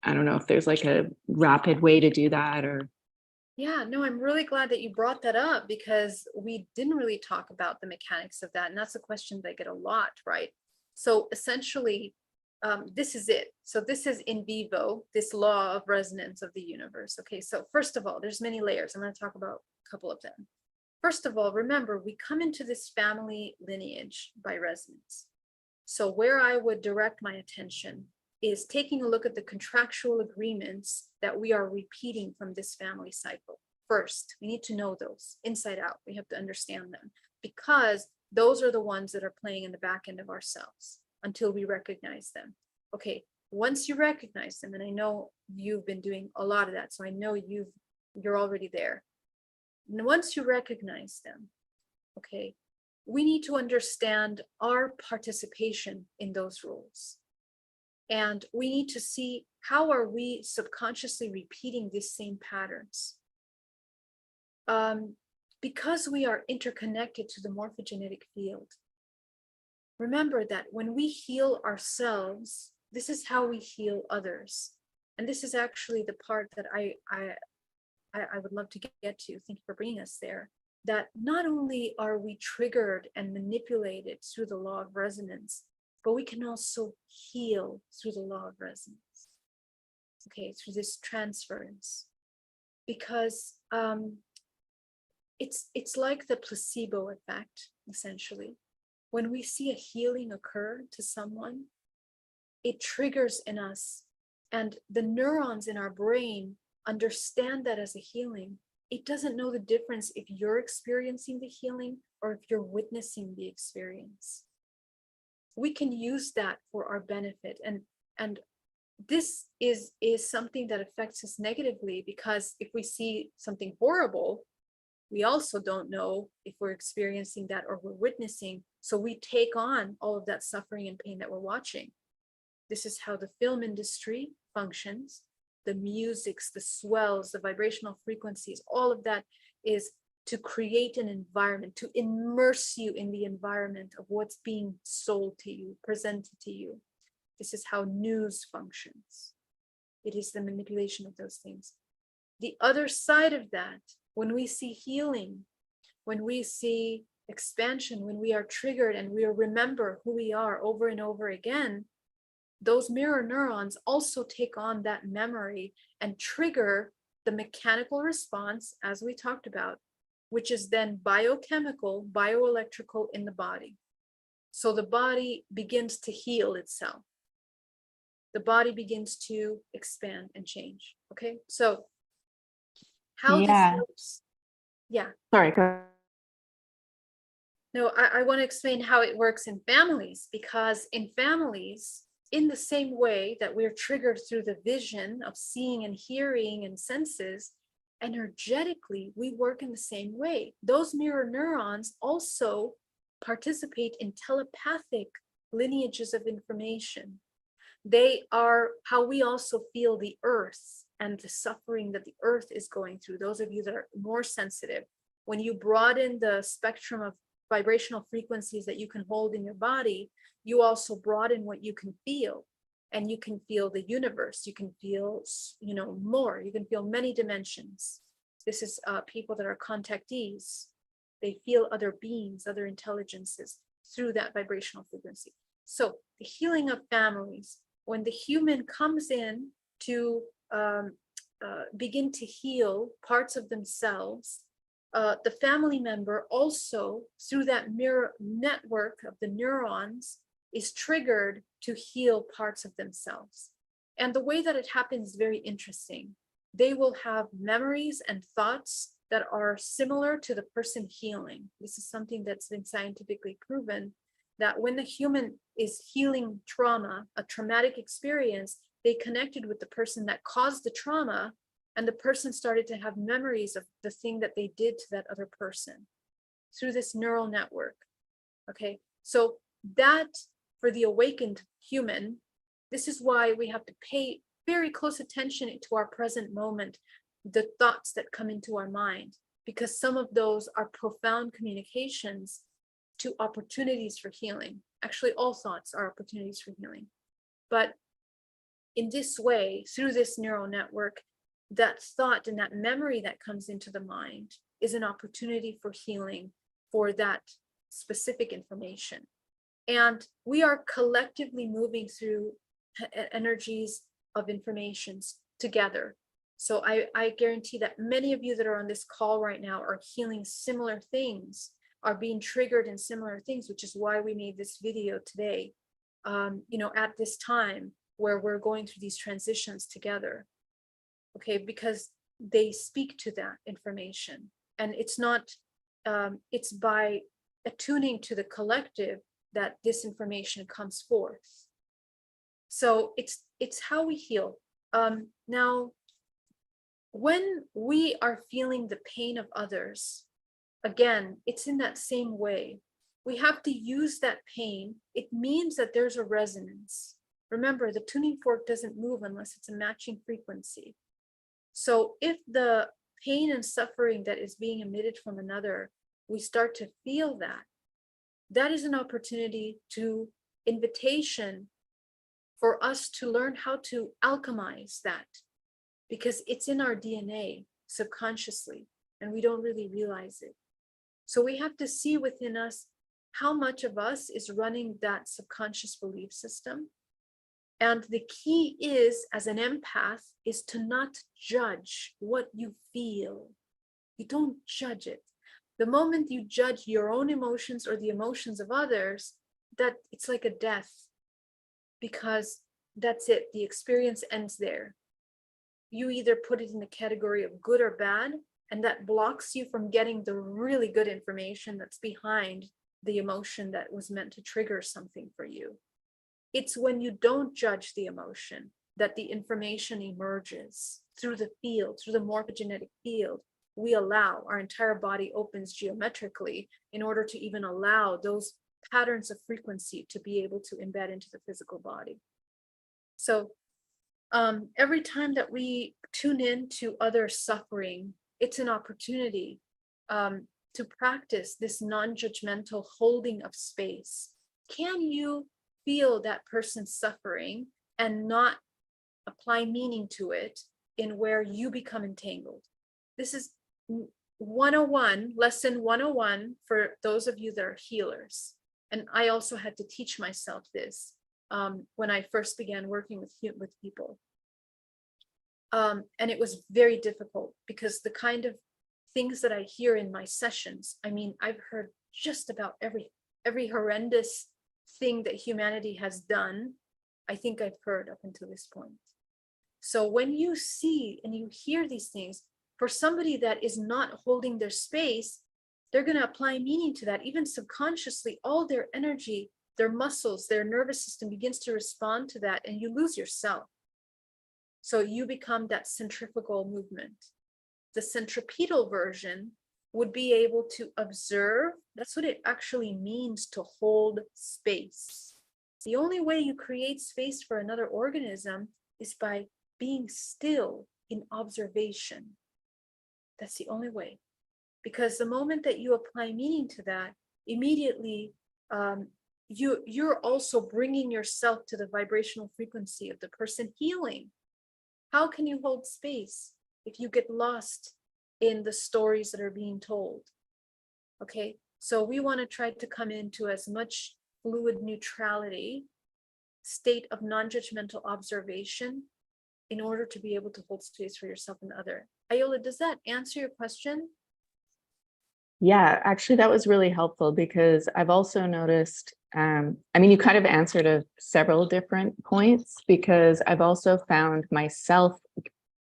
I don't know if there's like a rapid way to do that or. Yeah, no, I'm really glad that you brought that up, because we didn't really talk about the mechanics of that. And that's a question that I get a lot, right? So essentially, this is it. So this is in vivo, this law of resonance of the universe. Okay, so first of all, there's many layers. I'm going to talk about a couple of them. First of all, remember, we come into this family lineage by resonance. So where I would direct my attention is taking a look at the contractual agreements that we are repeating from this family cycle. First, we need to know those inside out. We have to understand them, because those are the ones that are playing in the back end of ourselves until we recognize them. Okay, once you recognize them, and I know you've been doing a lot of that, so I know you're already there. And once you recognize them, okay, we need to understand our participation in those roles. And we need to see, how are we subconsciously repeating these same patterns? Because we are interconnected to the morphogenetic field. Remember that when we heal ourselves, this is how we heal others. And this is actually the part that I would love to get to. Thank you for bringing us there. that not only are we triggered and manipulated through the law of resonance, but we can also heal through the law of resonance, okay, through this transference. Because it's like the placebo effect, essentially. When we see a healing occur to someone, it triggers in us, and the neurons in our brain understand that as a healing. It doesn't know the difference if you're experiencing the healing or if you're witnessing the experience. We can use that for our benefit, and this is something that affects us negatively, because if we see something horrible, we also don't know if we're experiencing that or we're witnessing. So we take on all of that suffering and pain that we're watching. This is how the film industry functions. The musics, the swells, the vibrational frequencies, all of that is to create an environment, to immerse you in the environment of what's being sold to you, presented to you. This is how news functions. It is the manipulation of those things. The other side of that, when we see healing, when we see expansion, when we are triggered and we remember who we are over and over again, those mirror neurons also take on that memory and trigger the mechanical response, as we talked about, which is then biochemical, bioelectrical in the body. So the body begins to heal itself. The body begins to expand and change. Okay, so how this works. Yeah. Sorry. Go. No, I want to explain how it works in families, because in families, in the same way that we're triggered through the vision of seeing and hearing and senses, energetically, we work in the same way. Those mirror neurons also participate in telepathic lineages of information. They are how we also feel the earth and the suffering that the earth is going through. Those of you that are more sensitive, when you broaden the spectrum of vibrational frequencies that you can hold in your body, you also broaden what you can feel. And you can feel the universe. You can feel, more. You can feel many dimensions. This is people that are contactees. They feel other beings, other intelligences through that vibrational frequency. So the healing of families, when the human comes in to begin to heal parts of themselves, the family member also, through that mirror network of the neurons, is triggered to heal parts of themselves. And the way that it happens is very interesting. They will have memories and thoughts that are similar to the person healing. This is something that's been scientifically proven, that when the human is healing trauma, a traumatic experience, they connected with the person that caused the trauma, and the person started to have memories of the thing that they did to that other person through this neural network. Okay, so that, for the awakened human, this is why we have to pay very close attention to our present moment, the thoughts that come into our mind, because some of those are profound communications to opportunities for healing. Actually, all thoughts are opportunities for healing. But in this way, through this neural network, that thought and that memory that comes into the mind is an opportunity for healing for that specific information. And we are collectively moving through energies of informations together. So I guarantee that many of you that are on this call right now are healing similar things, are being triggered in similar things, which is why we made this video today, at this time where we're going through these transitions together. Okay, because they speak to that information, and it's not, it's by attuning to the collective that this information comes forth. So it's how we heal. Now, when we are feeling the pain of others, again, it's in that same way. We have to use that pain. It means that there's a resonance. Remember, the tuning fork doesn't move unless it's a matching frequency. So if the pain and suffering that is being emitted from another, we start to feel that, that is an opportunity to invitation for us to learn how to alchemize that, because it's in our DNA subconsciously and we don't really realize it. So we have to see within us how much of us is running that subconscious belief system. And the key is, as an empath, is to not judge what you feel. You don't judge it. The moment you judge your own emotions or the emotions of others, that it's like a death, because that's it. The experience ends there. You either put it in the category of good or bad, and that blocks you from getting the really good information that's behind the emotion that was meant to trigger something for you. It's when you don't judge the emotion that the information emerges through the field, through the morphogenetic field. We allow, our entire body opens geometrically in order to even allow those patterns of frequency to be able to embed into the physical body. So every time that we tune in to other suffering, it's an opportunity to practice this non-judgmental holding of space. Can you feel that person's suffering and not apply meaning to it in where you become entangled? This is 101, lesson 101 for those of you that are healers. And I also had to teach myself this when I first began working with people. And it was very difficult because the kind of things that I hear in my sessions, I mean, I've heard just about every horrendous thing that humanity has done. I think I've heard up until this point. So when you see and you hear these things, for somebody that is not holding their space, they're going to apply meaning to that. Even subconsciously, all their energy, their muscles, their nervous system begins to respond to that, and you lose yourself. So you become that centrifugal movement. The centripetal version would be able to observe. That's what it actually means to hold space. The only way you create space for another organism is by being still in observation. That's the only way. Because the moment that you apply meaning to that, immediately you're also bringing yourself to the vibrational frequency of the person healing. How can you hold space if you get lost in the stories that are being told? Okay, so we want to try to come into as much fluid neutrality, state of non-judgmental observation, in order to be able to hold space for yourself and other. Ayola, does that answer your question? Yeah, actually, that was really helpful because I've also noticed, I mean, you kind of answered several different points, because I've also found myself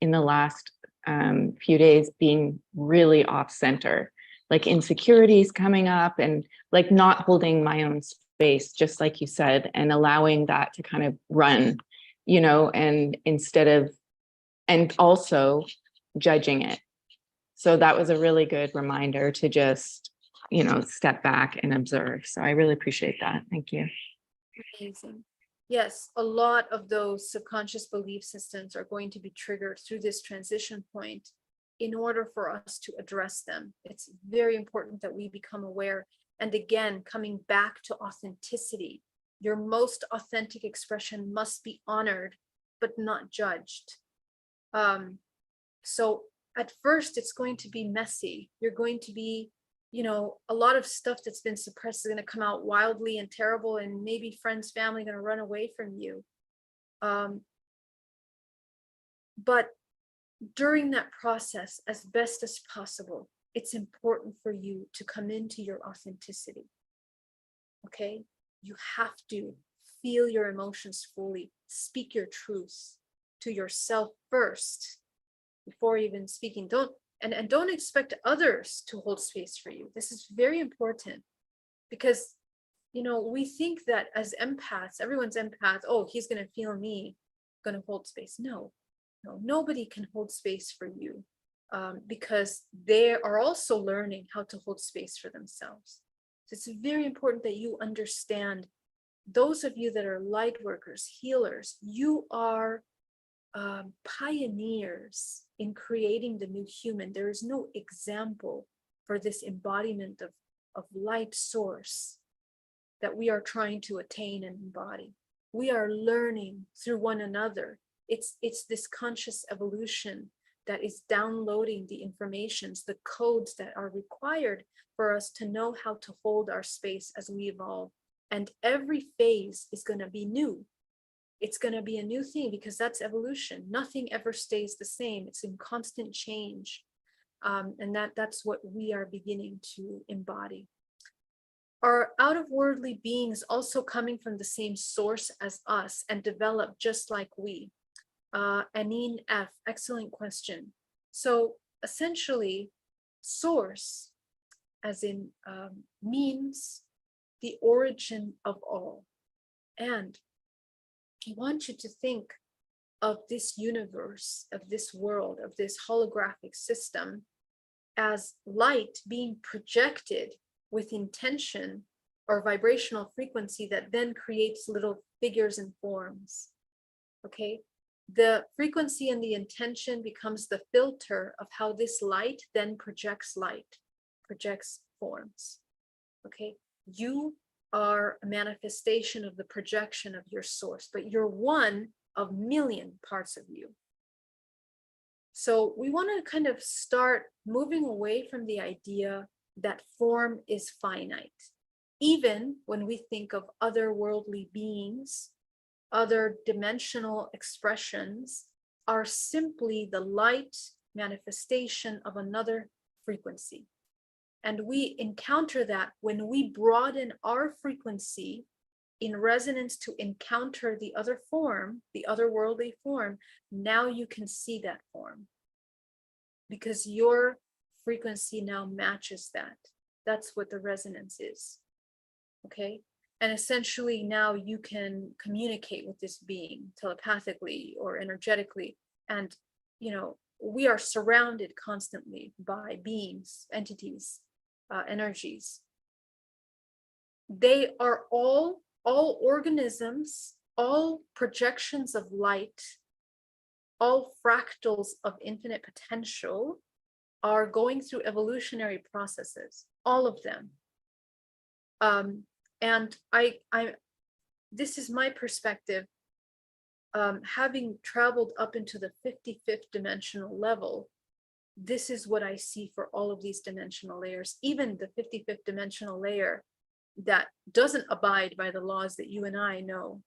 in the last few days being really off center, like insecurities coming up and like not holding my own space, just like you said, and allowing that to kind of run, you know, and and also judging it. So that was a really good reminder to just, you know, step back and observe. So I really appreciate that. Thank you. Amazing. Yes, a lot of those subconscious belief systems are going to be triggered through this transition point in order for us to address them. It's very important that we become aware. And again, coming back to authenticity, your most authentic expression must be honored, but not judged. So at first, it's going to be messy. You're going to be, you know, a lot of stuff that's been suppressed is going to come out wildly and terrible, and maybe friends, family going to run away from you. But during that process, as best as possible, it's important for you to come into your authenticity. Okay? You have to feel your emotions fully, speak your truth to yourself first before even speaking. Don't expect others to hold space for you. This is very important, because, you know, we think that as empaths, everyone's empath, oh, he's going to feel me, going to hold space. No, nobody can hold space for you, because they are also learning how to hold space for themselves. So it's very important that you understand, those of you that are light workers, healers, you are pioneers in creating the new human. There is no example for this embodiment of light source that we are trying to attain and embody. We are learning through one another. It's this conscious evolution that is downloading the informations, the codes that are required for us to know how to hold our space as we evolve. And every phase is going to be new. It's going to be a new thing, because that's evolution. Nothing ever stays the same. It's in constant change. And that's what we are beginning to embody. Are out-of-worldly beings also coming from the same source as us and develop just like we? Anine F, excellent question. So essentially, source, as in means the origin of all. And I want you to think of this universe, of this world, of this holographic system as light being projected with intention or vibrational frequency that then creates little figures and forms. Okay, the frequency and the intention becomes the filter of how this light then projects forms. Okay, you are a manifestation of the projection of your source, but you're one of million parts of you. So we want to kind of start moving away from the idea that form is finite. Even when we think of otherworldly beings, other dimensional expressions are simply the light manifestation of another frequency. And we encounter that when we broaden our frequency in resonance to encounter the other form, the otherworldly form. Now you can see that form, because your frequency now matches that. That's what the resonance is. Okay. And essentially now you can communicate with this being telepathically or energetically. And, you know, we are surrounded constantly by beings, entities, energies. They are all organisms, all projections of light, all fractals of infinite potential are going through evolutionary processes, all of them. And this is my perspective, having traveled up into the 55th dimensional level. This is what I see for all of these dimensional layers, even the 55th dimensional layer that doesn't abide by the laws that you and I know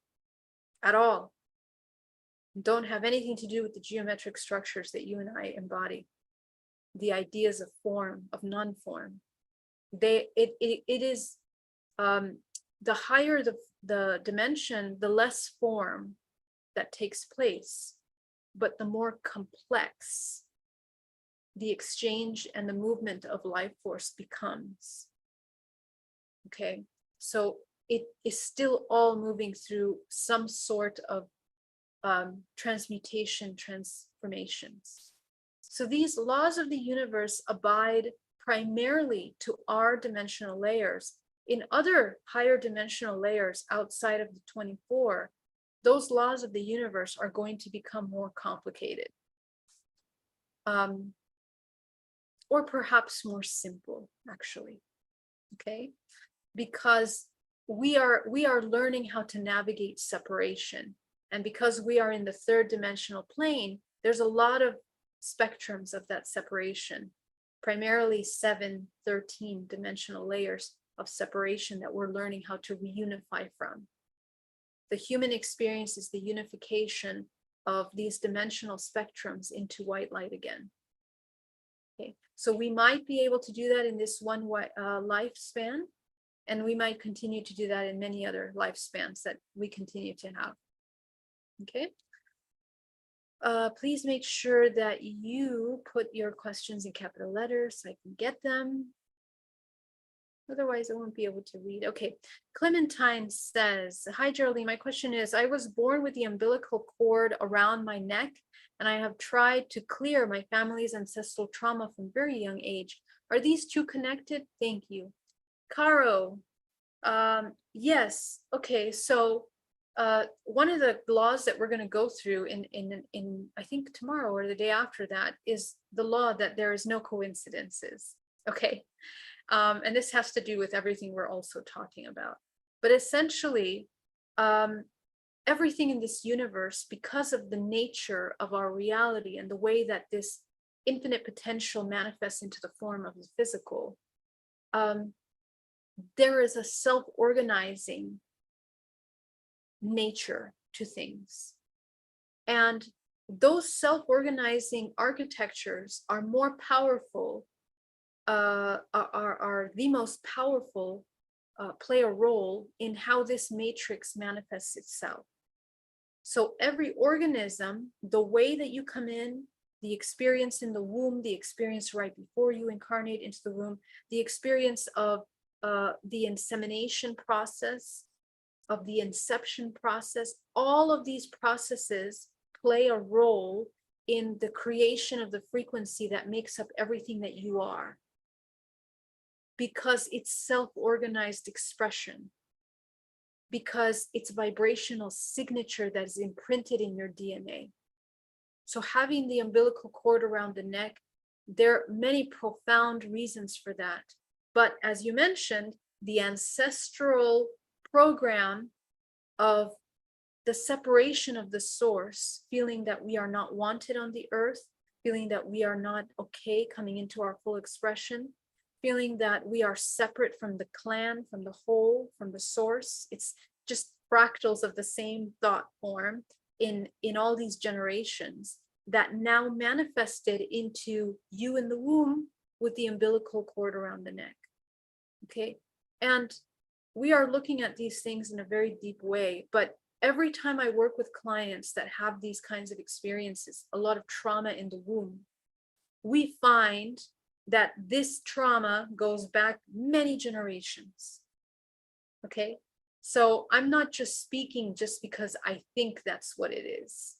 at all, don't have anything to do with the geometric structures that you and I embody, the ideas of form, of non-form. It is the higher the dimension, the less form that takes place, but the more complex the exchange and the movement of life force becomes. Okay, so it is still all moving through some sort of transmutation, transformations. So these laws of the universe abide primarily to our dimensional layers. In other higher dimensional layers outside of the 24, those laws of the universe are going to become more complicated. Or perhaps more simple, actually. Okay, because we are learning how to navigate separation. And because we are in the third dimensional plane, there's a lot of spectrums of that separation, primarily 7, 13 dimensional layers of separation that we're learning how to reunify from. The human experience is the unification of these dimensional spectrums into white light again. Okay, so we might be able to do that in this one lifespan, and we might continue to do that in many other lifespans that we continue to have. Okay. Please make sure that you put your questions in capital letters so I can get them. Otherwise, I won't be able to read. Okay. Clementine says, hi, Geraldine. My question is, I was born with the umbilical cord around my neck, and I have tried to clear my family's ancestral trauma from very young age. Are these two connected? Thank you. Caro, yes. Okay. So one of the laws that we're going to go through in I think tomorrow or the day after that is the law that there is no coincidences. Okay. And this has to do with everything we're also talking about. But essentially, everything in this universe, because of the nature of our reality and the way that this infinite potential manifests into the form of the physical, there is a self-organizing nature to things. And those self-organizing architectures are more powerful, are the most powerful, play a role in how this matrix manifests itself. So every organism, the way that you come in, the experience in the womb, the experience right before you incarnate into the womb, the experience of the insemination process, of the inception process, all of these processes play a role in the creation of the frequency that makes up everything that you are, because it's self-organized expression, because it's vibrational signature that is imprinted in your DNA. So having the umbilical cord around the neck, there are many profound reasons for that. But as you mentioned, the ancestral program of the separation of the source, feeling that we are not wanted on the earth, feeling that we are not okay coming into our full expression, feeling that we are separate from the clan, from the whole, from the source. It's just fractals of the same thought form in all these generations that now manifested into you in the womb with the umbilical cord around the neck. Okay. And we are looking at these things in a very deep way, but every time I work with clients that have these kinds of experiences, a lot of trauma in the womb, we find that this trauma goes back many generations. Okay. So I'm not just speaking just because I think that's what it is.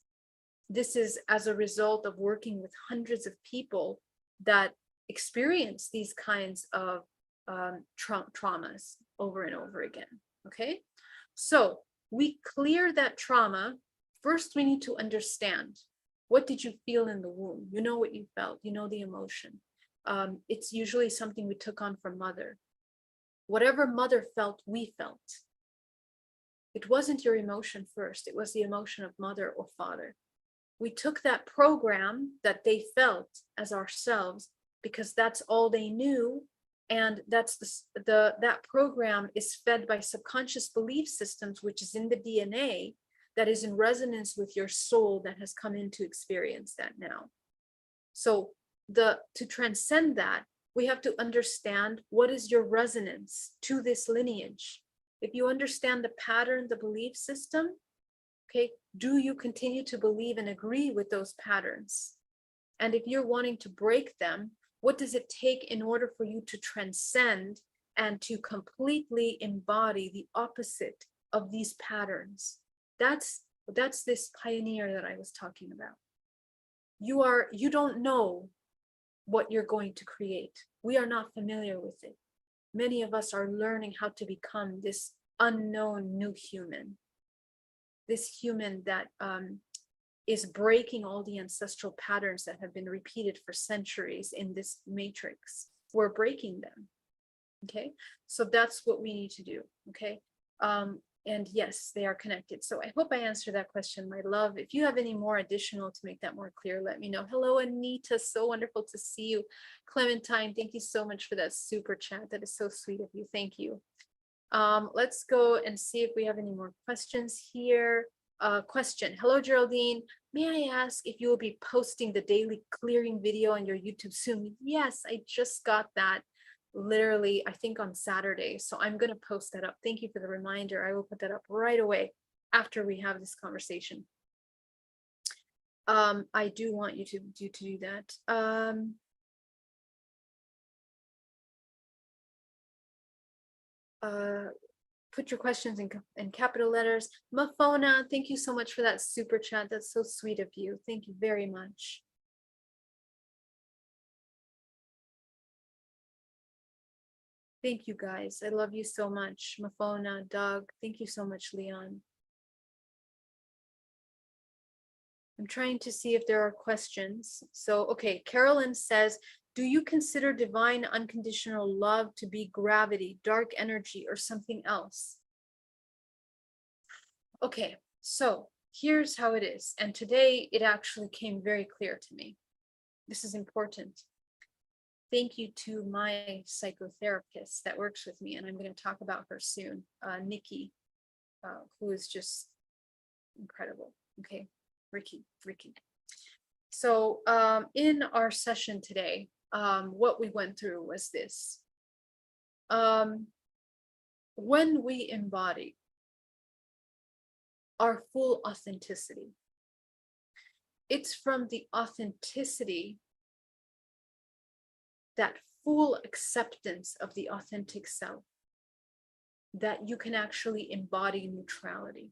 This is as a result of working with hundreds of people that experience these kinds of traumas over and over again. Okay. So we clear that trauma. First, we need to understand, what did you feel in the womb? You know what you felt, you know the emotion. It's usually something we took on from mother. Whatever mother felt, we felt. It wasn't your emotion first, it was the emotion of mother or father. We took that program that they felt as ourselves because that's all they knew, and that's that program is fed by subconscious belief systems, which is in the DNA, that is in resonance with your soul that has come in to experience that now. So to transcend that, we have to understand what is your resonance to this lineage. If you understand the pattern, the belief system, okay, do you continue to believe and agree with those patterns? And if you're wanting to break them, what does it take in order for you to transcend and to completely embody the opposite of these patterns? That's this pioneer that I was talking about. You don't know what you're going to create. We are not familiar with it. Many of us are learning how to become this unknown new human, this human that is breaking all the ancestral patterns that have been repeated for centuries in this matrix. We're breaking them. Okay, so that's what we need to do. Okay, and yes, they are connected. So I hope I answered that question, my love. If you have any more additional to make that more clear, let me know. Hello, Anita. So wonderful to see you. Clementine, thank you so much for that super chat. That is so sweet of you. Thank you. Let's go and see if we have any more questions here. Question. Hello, Geraldine. May I ask if you will be posting the daily clearing video on your YouTube soon? Yes, I just got that literally, I think on Saturday. So I'm going to post that up. Thank you for the reminder. I will put that up right away after we have this conversation. I do want you to do that. Put your questions in capital letters. Mafona, thank you so much for that super chat. That's so sweet of you. Thank you very much. Thank you guys. I love you so much. Mafona, Doug, thank you so much, Leon. I'm trying to see if there are questions. So, okay, Carolyn says, do you consider divine unconditional love to be gravity, dark energy, or something else? Okay, so here's how it is. And today it actually came very clear to me. This is important. Thank you to my psychotherapist that works with me, and I'm going to talk about her soon, Nikki, who is just incredible. Okay, Ricky. So in our session today, what we went through was this. When we embody our full authenticity, it's from the authenticity, that full acceptance of the authentic self, that you can actually embody neutrality.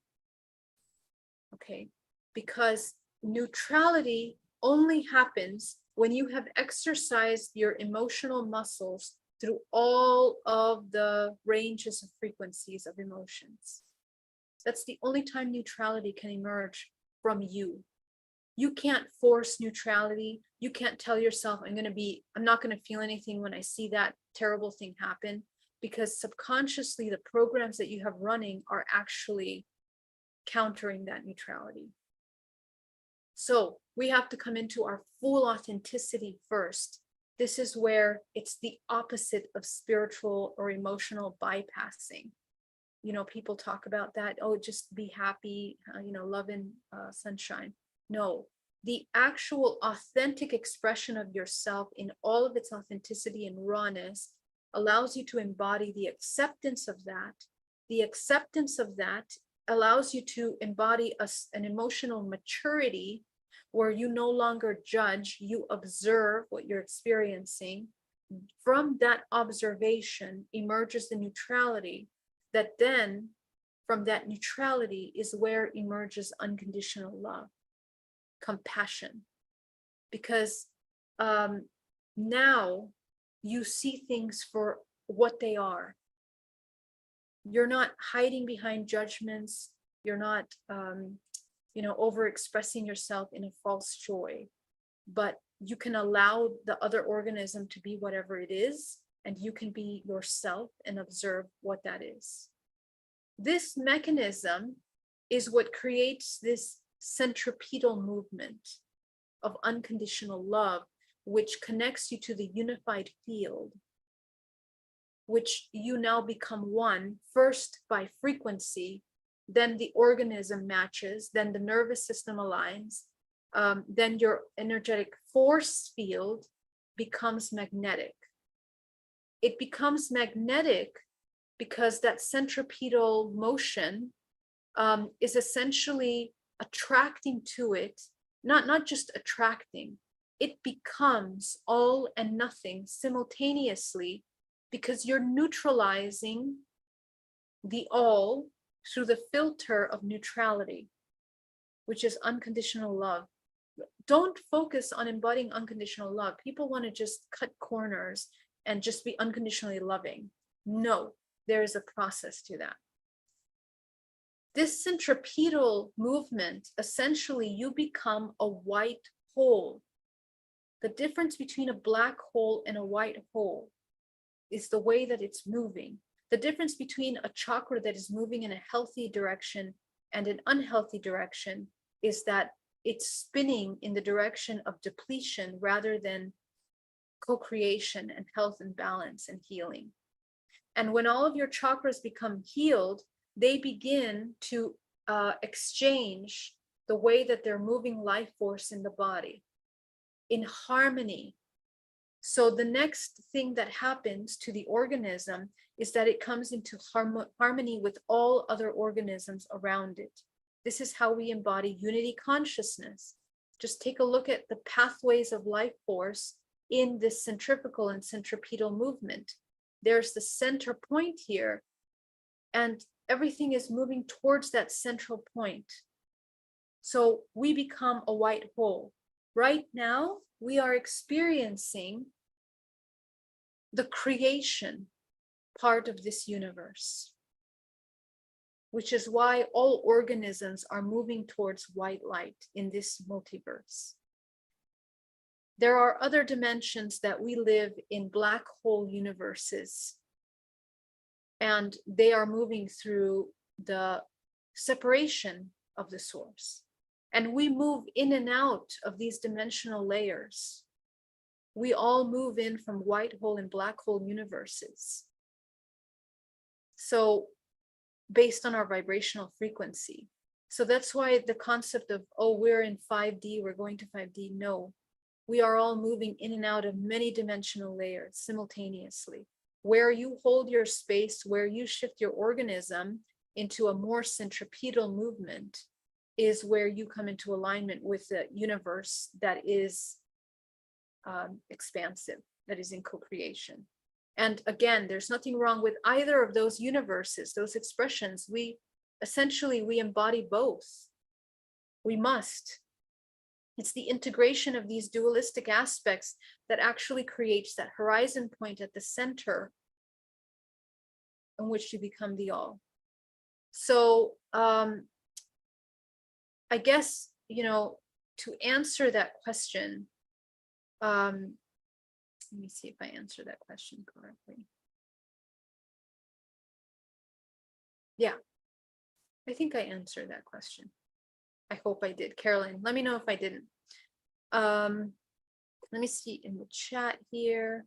Okay, because neutrality only happens when you have exercised your emotional muscles through all of the ranges of frequencies of emotions. That's the only time neutrality can emerge from you. You can't force neutrality. You can't tell yourself, I'm not going to feel anything when I see that terrible thing happen, because subconsciously the programs that you have running are actually countering that neutrality. So we have to come into our full authenticity first. This is where it's the opposite of spiritual or emotional bypassing. You know, people talk about that. Oh, just be happy, love and sunshine. No, the actual authentic expression of yourself in all of its authenticity and rawness allows you to embody the acceptance of that. The acceptance of that allows you to embody an emotional maturity where you no longer judge, you observe what you're experiencing. From that observation emerges the neutrality, that then from that neutrality is where emerges unconditional love, compassion. Because now you see things for what they are. You're not hiding behind judgments. You're not, overexpressing yourself in a false joy, but you can allow the other organism to be whatever it is, and you can be yourself and observe what that is. This mechanism is what creates this centripetal movement of unconditional love, which connects you to the unified field, which you now become one, first by frequency, then the organism matches, then the nervous system aligns, then your energetic force field becomes magnetic. It becomes magnetic because that centripetal motion is essentially attracting to it, not just attracting, it becomes all and nothing simultaneously, because you're neutralizing the all through the filter of neutrality, which is unconditional love. Don't focus on embodying unconditional love. People want to just cut corners and just be unconditionally loving. No, there is a process to that. This centripetal movement, essentially you become a white hole. The difference between a black hole and a white hole is the way that it's moving. The difference between a chakra that is moving in a healthy direction and an unhealthy direction is that it's spinning in the direction of depletion rather than co-creation and health and balance and healing. And when all of your chakras become healed, they begin to exchange the way that they're moving life force in the body in harmony. So the next thing that happens to the organism is that it comes into harmony with all other organisms around it. This is how we embody unity consciousness. Just take a look at the pathways of life force in this centrifugal and centripetal movement. There's the center point here, and everything is moving towards that central point. So we become a white hole. Right now, we are experiencing the creation part of this universe, which is why all organisms are moving towards white light in this multiverse. There are other dimensions that we live in black hole universes, and they are moving through the separation of the source. And we move in and out of these dimensional layers. We all move in from white hole and black hole universes. So based on our vibrational frequency. So that's why the concept of, oh, we're in 5D, we're going to 5D. No, we are all moving in and out of many dimensional layers simultaneously. Where you hold your space, where you shift your organism into a more centripetal movement is where you come into alignment with the universe that is expansive, that is in co-creation. And again, there's nothing wrong with either of those universes, those expressions. We embody both. We must. It's the integration of these dualistic aspects that actually creates that horizon point at the center in which you become the all. So I guess, to answer that question, let me see if I answer that question correctly. Yeah, I think I answered that question. I hope I did. Caroline, let me know if I didn't. Let me see in the chat here.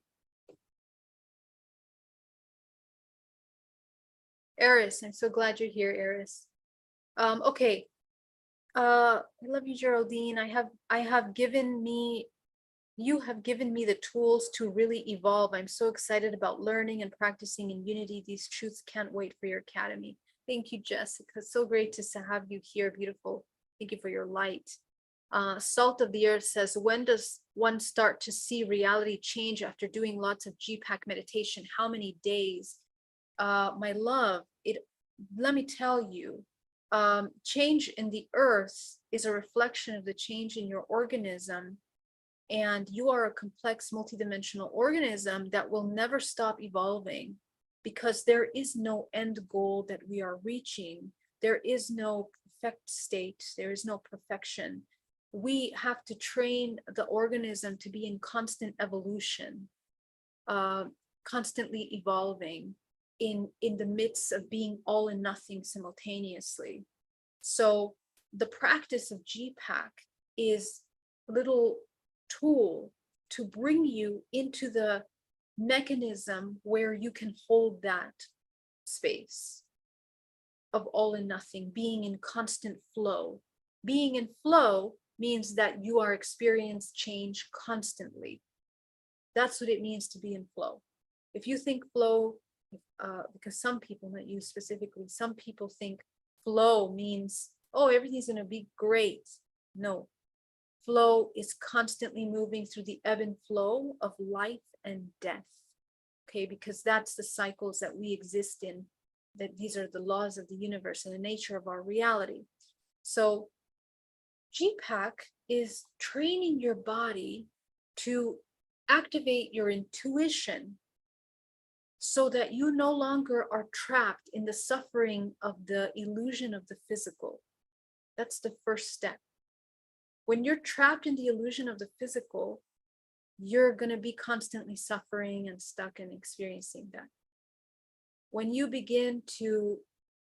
Eris, I'm so glad you're here, Eris. Okay. I love you, Geraldine. You have given me the tools to really evolve. I'm so excited about learning and practicing in unity. These truths can't wait for your academy. Thank you, Jessica. It's so great to have you here. Beautiful. Thank you for your light. Salt of the Earth says, when does one start to see reality change after doing lots of GPAC meditation? How many days? My love, let me tell you, change in the earth is a reflection of the change in your organism. And you are a complex multidimensional organism that will never stop evolving, because there is no end goal that we are reaching. There is no perfect state. There is no perfection. We have to train the organism to be in constant evolution, constantly evolving in the midst of being all and nothing simultaneously. So the practice of GPAC is a little tool to bring you into the mechanism where you can hold that space of all and nothing, being in constant flow. Being in flow means that you are experiencing change constantly. That's what it means to be in flow. If you think flow, because some people, not you specifically, some people think flow means, oh, everything's going to be great. No. Flow is constantly moving through the ebb and flow of life and death, okay? Because that's the cycles that we exist in, that these are the laws of the universe and the nature of our reality. So GPAC is training your body to activate your intuition so that you no longer are trapped in the suffering of the illusion of the physical. That's the first step. When you're trapped in the illusion of the physical, you're going to be constantly suffering and stuck and experiencing that. When you begin to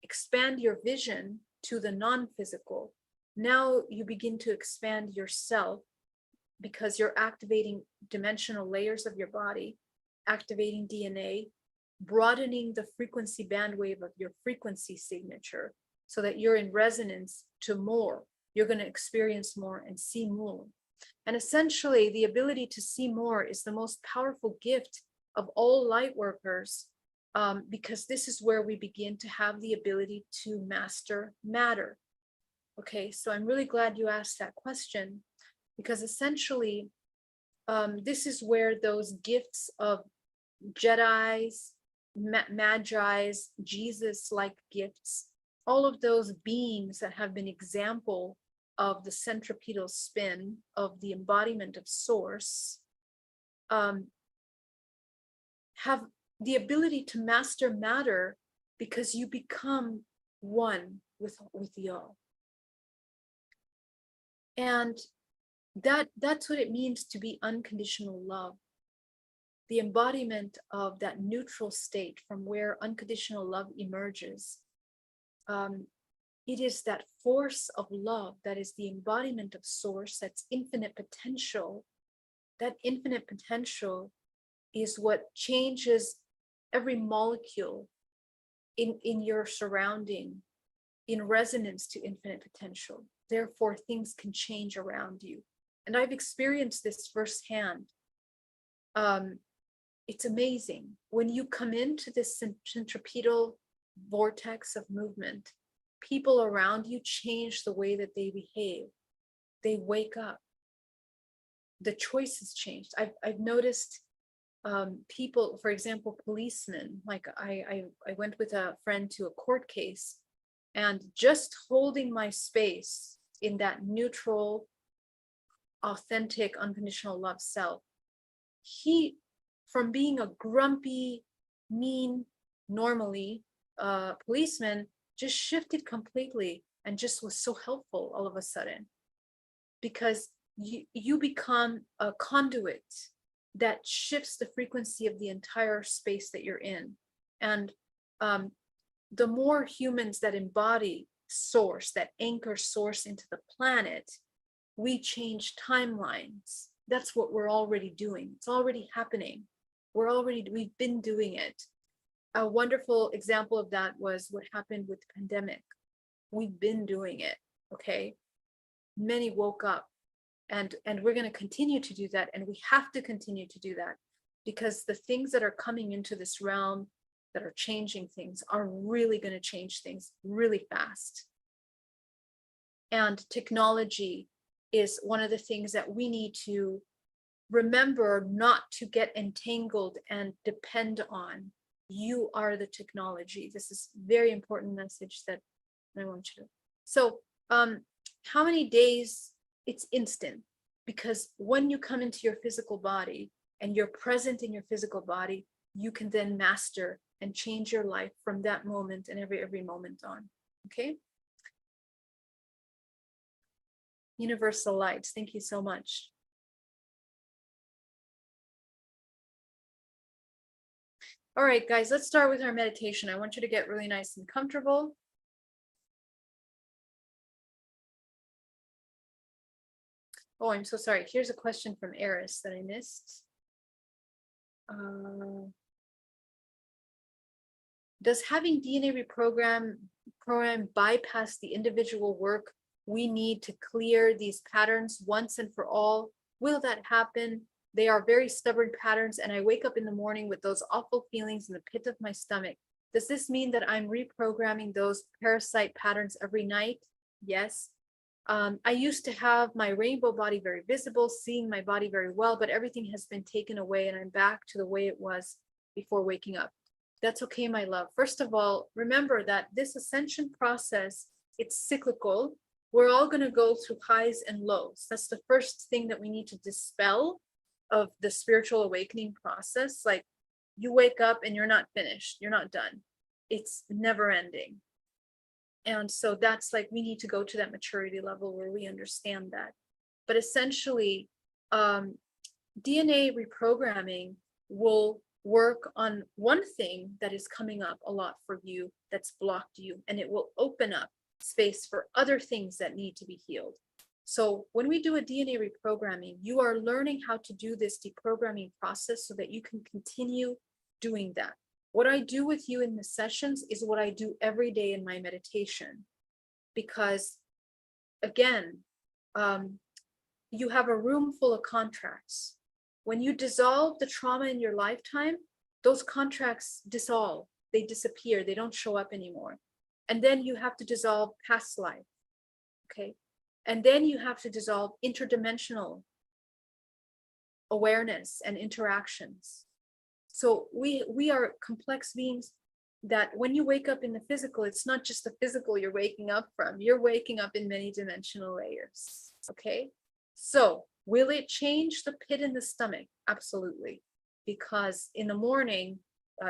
expand your vision to the non-physical, now you begin to expand yourself, because you're activating dimensional layers of your body, activating DNA, broadening the frequency bandwidth of your frequency signature so that you're in resonance to more. You're going to experience more and see more. And essentially, the ability to see more is the most powerful gift of all light workers, because this is where we begin to have the ability to master matter. Okay, so I'm really glad you asked that question, because essentially, this is where those gifts of Jedis, Magi's, Jesus-like gifts, all of those beings that have been example of the centripetal spin of the embodiment of source, have the ability to master matter, because you become one with the all. And that's what it means to be unconditional love. The embodiment of that neutral state from where unconditional love emerges. It is that force of love that is the embodiment of source, that's infinite potential, that infinite potential is what changes every molecule in your surrounding in resonance to infinite potential. Therefore, things can change around you. And I've experienced this firsthand. It's amazing. When you come into this centripetal vortex of movement, people around you change the way that they behave. They wake up. The choices changed. I've noticed people, for example, policemen, like I went with a friend to a court case, and just holding my space in that neutral, authentic, unconditional love self, he, from being a grumpy, mean, normally policeman, just shifted completely and just was so helpful all of a sudden, because you become a conduit that shifts the frequency of the entire space that you're in. And the more humans that embody source, that anchor source into the planet, we change timelines. That's what we're already doing. It's already happening. We've been doing it. A wonderful example of that was what happened with the pandemic. We've been doing it, okay? Many woke up, and we're going to continue to do that, and we have to continue to do that, because the things that are coming into this realm that are changing things are really going to change things really fast. And technology is one of the things that we need to remember not to get entangled and depend on. You are the technology. This is a very important message that I want you to. So how many days? It's instant, because when you come into your physical body and you're present in your physical body, you can then master and change your life from that moment and every moment on. Okay. Universal lights, thank you so much. All right, guys, let's start with our meditation. I want you to get really nice and comfortable. Oh, I'm so sorry. Here's a question from Eris that I missed. Does having DNA program bypass the individual work we need to clear these patterns once and for all? Will that happen? They are very stubborn patterns, and I wake up in the morning with those awful feelings in the pit of my stomach. Does this mean that I'm reprogramming those parasite patterns every night? Yes. I used to have my rainbow body very visible, seeing my body very well, but everything has been taken away, and I'm back to the way it was before waking up. That's okay, my love. First of all, remember that this ascension process, it's cyclical. We're all going to go through highs and lows. That's the first thing that we need to dispel of the spiritual awakening process. Like, you wake up and you're not finished. You're not done. It's never ending. And so that's like, we need to go to that maturity level where we understand that. But essentially, DNA reprogramming will work on one thing that is coming up a lot for you, that's blocked you, and it will open up space for other things that need to be healed. So when we do a DNA reprogramming, you are learning how to do this deprogramming process so that you can continue doing that. What I do with you in the sessions is what I do every day in my meditation, because again, you have a room full of contracts. When you dissolve the trauma in your lifetime, those contracts dissolve, they disappear, they don't show up anymore. And then you have to dissolve past life, okay? And then you have to dissolve interdimensional awareness and interactions. So we are complex beings that when you wake up in the physical, it's not just the physical you're waking up from, you're waking up in many dimensional layers, okay? So will it change the pit in the stomach? Absolutely. Because in the morning,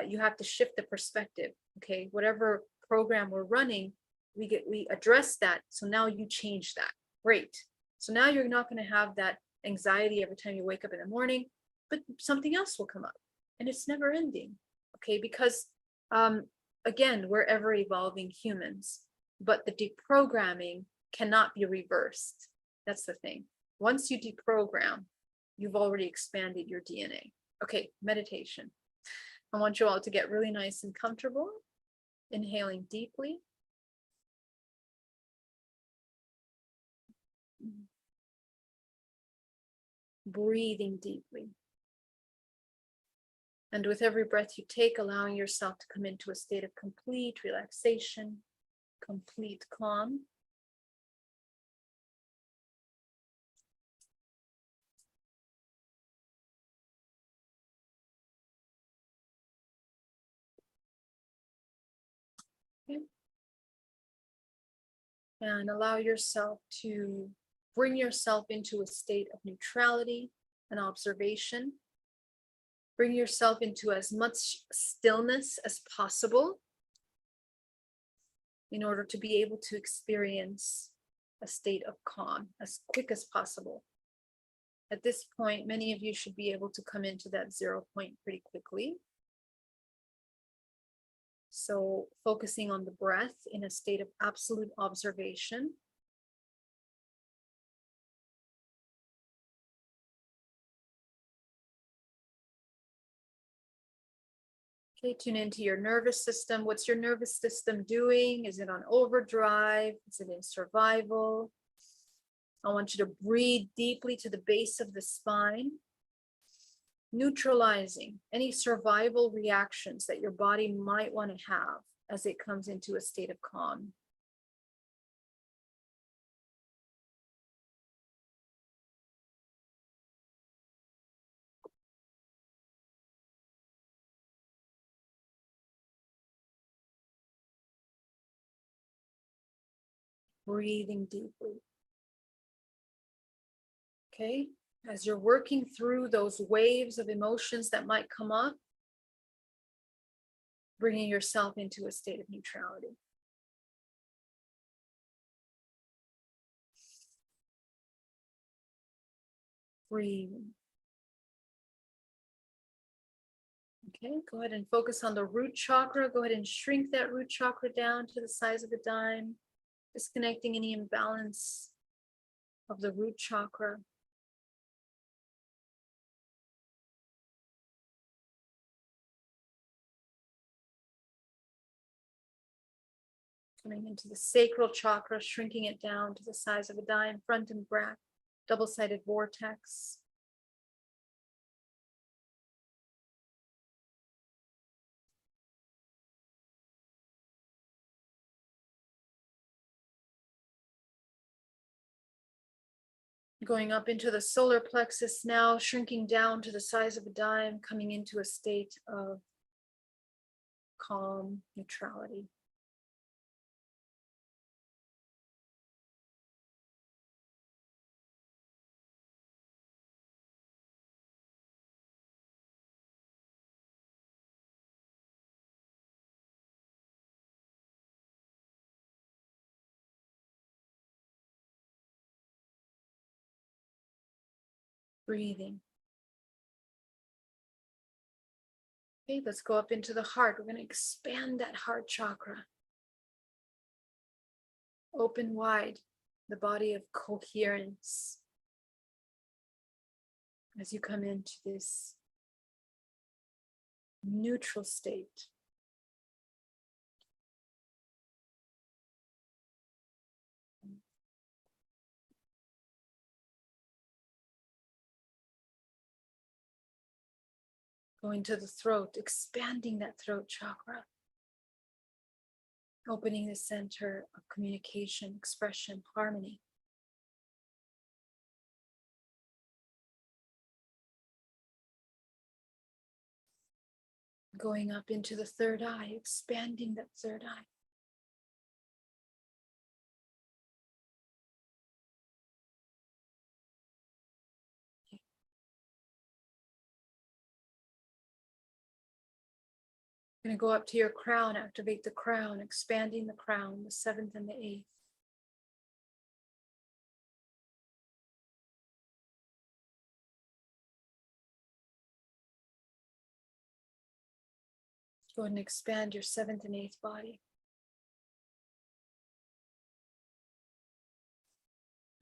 you have to shift the perspective, okay? Whatever program we're running, we address that. So now you change that. Great. So now you're not going to have that anxiety every time you wake up in the morning, but something else will come up, and it's never ending, okay? Because again, we're ever evolving humans, but the deprogramming cannot be reversed. That's the thing. Once you deprogram, you've already expanded your DNA. Okay, meditation. I want you all to get really nice and comfortable, inhaling deeply. Breathing deeply. And with every breath you take, allowing yourself to come into a state of complete relaxation, complete calm. Okay. And allow yourself to bring yourself into a state of neutrality and observation. Bring yourself into as much stillness as possible in order to be able to experience a state of calm as quick as possible. At this point, many of you should be able to come into that 0 point pretty quickly. So focusing on the breath in a state of absolute observation. Okay, tune into your nervous system. What's your nervous system doing? Is it on overdrive? Is it in survival? I want you to breathe deeply to the base of the spine, neutralizing any survival reactions that your body might want to have as it comes into a state of calm. Breathing deeply. Okay, as you're working through those waves of emotions that might come up, bringing yourself into a state of neutrality. Breathing. Okay, go ahead and focus on the root chakra. Go ahead and shrink that root chakra down to the size of a dime, disconnecting any imbalance of the root chakra. Coming into the sacral chakra, shrinking it down to the size of a dime, front and back, double-sided vortex. Going up into the solar plexus now, shrinking down to the size of a dime, coming into a state of calm neutrality. Breathing. Okay, let's go up into the heart. We're going to expand that heart chakra. Open wide the body of coherence as you come into this neutral state. Going to the throat, expanding that throat chakra. Opening the center of communication, expression, harmony. Going up into the third eye, expanding that third eye. Going to go up to your crown, activate the crown, expanding the crown, the seventh and the eighth. Go ahead and expand your seventh and eighth body.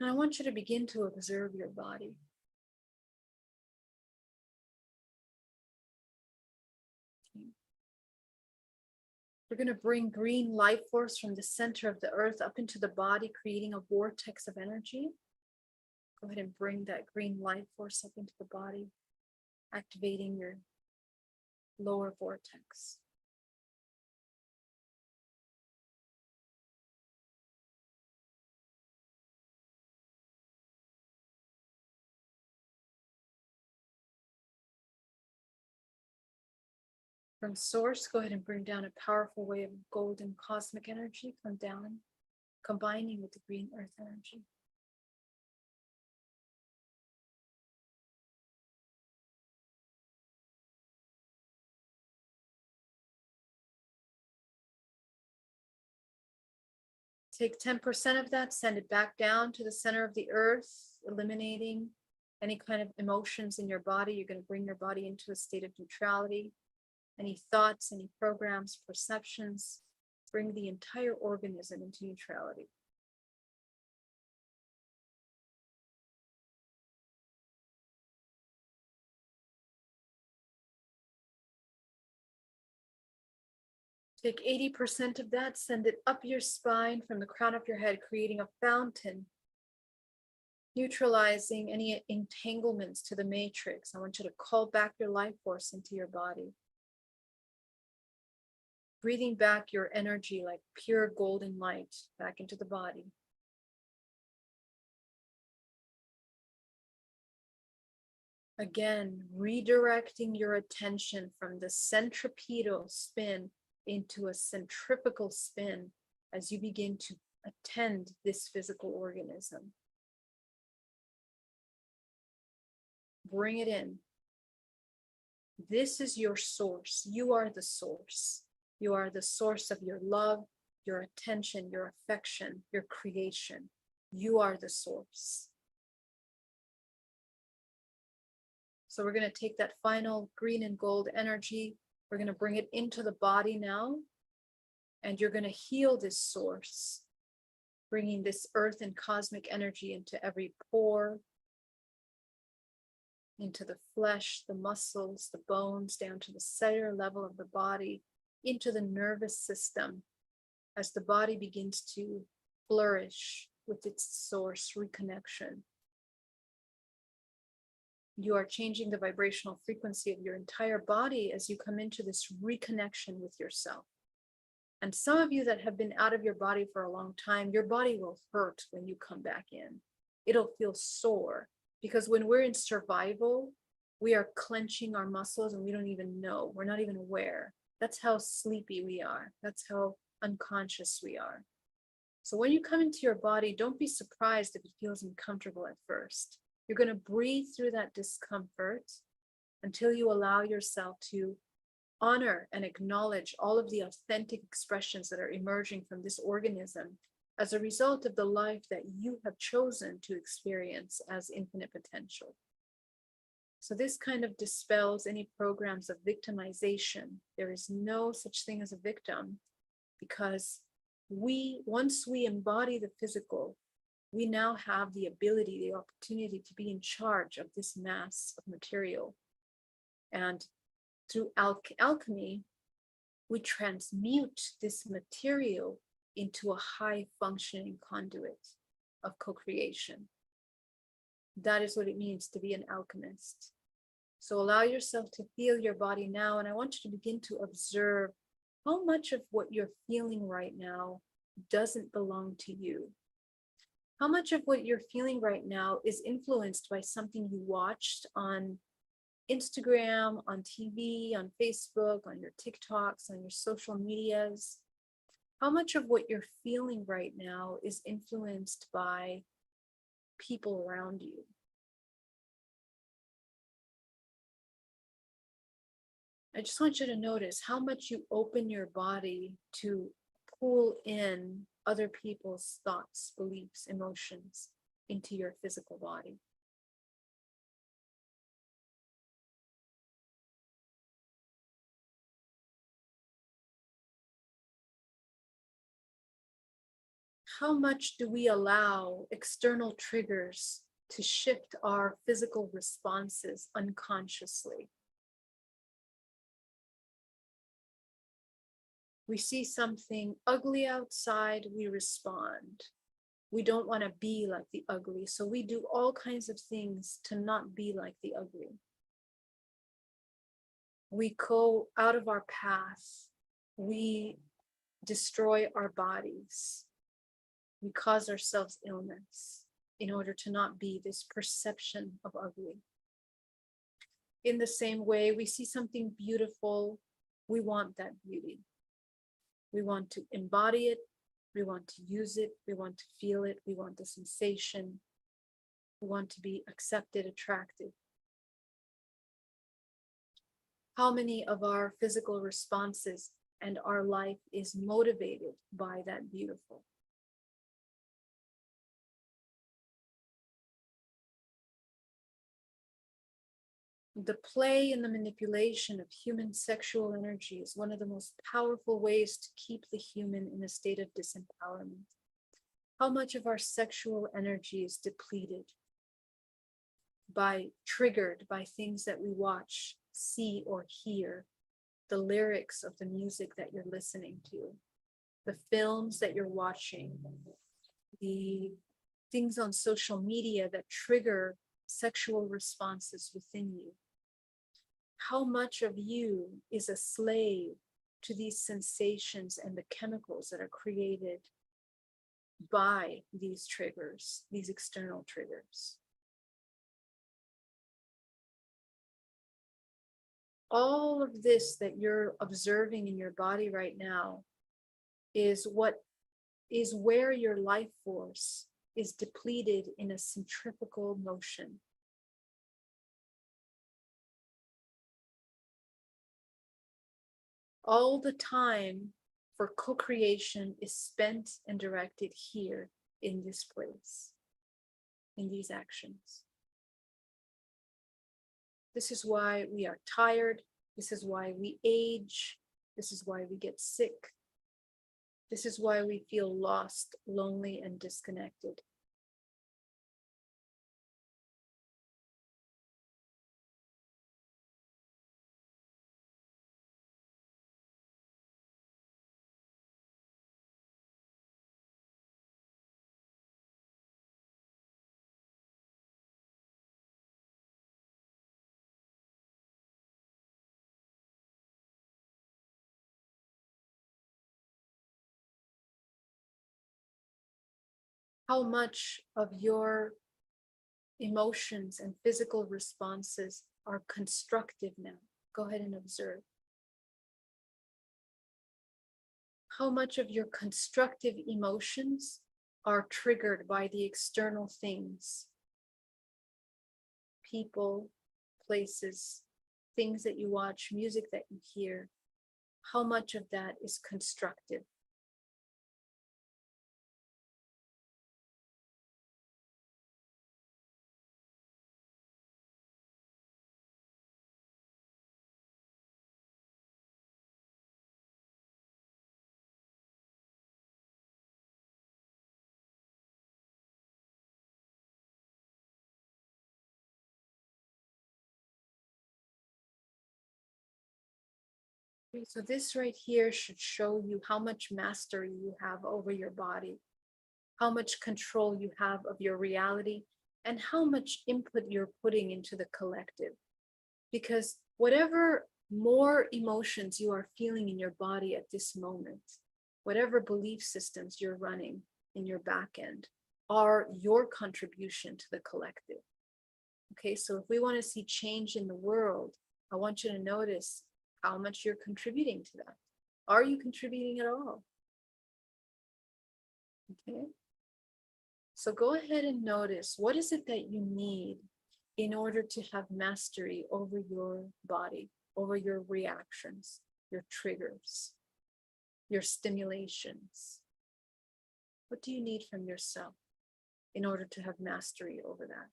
And I want you to begin to observe your body. We're going to bring green life force from the center of the earth up into the body, creating a vortex of energy. Go ahead and bring that green life force up into the body, activating your lower vortex. From source, go ahead and bring down a powerful wave of golden cosmic energy. Come down, combining with the green earth energy. Take 10% of that, send it back down to the center of the earth, eliminating any kind of emotions in your body. You're going to bring your body into a state of neutrality. Any thoughts, any programs, perceptions, bring the entire organism into neutrality. Take 80% of that, send it up your spine from the crown of your head, creating a fountain, neutralizing any entanglements to the matrix. I want you to call back your life force into your body. Breathing back your energy like pure golden light back into the body. Again, redirecting your attention from the centripetal spin into a centrifugal spin as you begin to attend this physical organism. Bring it in. This is your source. You are the source. You are the source of your love, your attention, your affection, your creation. You are the source. So we're going to take that final green and gold energy. We're going to bring it into the body now. And you're going to heal this source, bringing this earth and cosmic energy into every pore, into the flesh, the muscles, the bones, down to the cellular level of the body, into the nervous system, as the body begins to flourish with its source reconnection. You are changing the vibrational frequency of your entire body as you come into this reconnection with yourself. And some of you that have been out of your body for a long time, your body will hurt when you come back in. It'll feel sore, because when we're in survival, we are clenching our muscles and we don't even know. We're not even aware. That's how sleepy we are. That's how unconscious we are. So when you come into your body, don't be surprised if it feels uncomfortable at first. You're going to breathe through that discomfort until you allow yourself to honor and acknowledge all of the authentic expressions that are emerging from this organism as a result of the life that you have chosen to experience as infinite potential. So this kind of dispels any programs of victimization. There is no such thing as a victim, because once we embody the physical, we now have the ability, the opportunity to be in charge of this mass of material. And through alchemy, we transmute this material into a high functioning conduit of co-creation. That is what it means to be an alchemist. So allow yourself to feel your body now, and I want you to begin to observe how much of what you're feeling right now doesn't belong to you. How much of what you're feeling right now is influenced by something you watched on Instagram, on TV, on Facebook, on your TikToks, on your social medias? How much of what you're feeling right now is influenced by people around you? I just want you to notice how much you open your body to pull in other people's thoughts, beliefs, emotions into your physical body. How much do we allow external triggers to shift our physical responses unconsciously? We see something ugly outside, we respond. We don't want to be like the ugly, so we do all kinds of things to not be like the ugly. We go out of our path. We destroy our bodies. We cause ourselves illness in order to not be this perception of ugly. In the same way, we see something beautiful, we want that beauty. We want to embody it, we want to use it, we want to feel it, we want the sensation, we want to be accepted, attracted. How many of our physical responses and our life is motivated by that beautiful? The play and the manipulation of human sexual energy is one of the most powerful ways to keep the human in a state of disempowerment. How much of our sexual energy is depleted triggered by things that we watch, see, or hear, the lyrics of the music that you're listening to, the films that you're watching, the things on social media that trigger sexual responses within you. How much of you is a slave to these sensations and the chemicals that are created by these triggers, these external triggers? All of this that you're observing in your body right now is where your life force is depleted in a centrifugal motion. All the time for co-creation is spent and directed here in this place, in these actions. This is why we are tired. This is why we age. This is why we get sick. This is why we feel lost, lonely, and disconnected. How much of your emotions and physical responses are constructive now? Go ahead and observe. How much of your constructive emotions are triggered by the external things, people, places, things that you watch, music that you hear? How much of that is constructive? Okay, so this right here should show you how much mastery you have over your body, how much control you have of your reality, and how much input you're putting into the collective. Because whatever more emotions you are feeling in your body at this moment, whatever belief systems you're running in your back end, are your contribution to the collective. Okay, so if we want to see change in the world, I want you to notice how much you're contributing to that. Are you contributing at all? Okay. So go ahead and notice, what is it that you need in order to have mastery over your body, over your reactions, your triggers, your stimulations? What do you need from yourself in order to have mastery over that?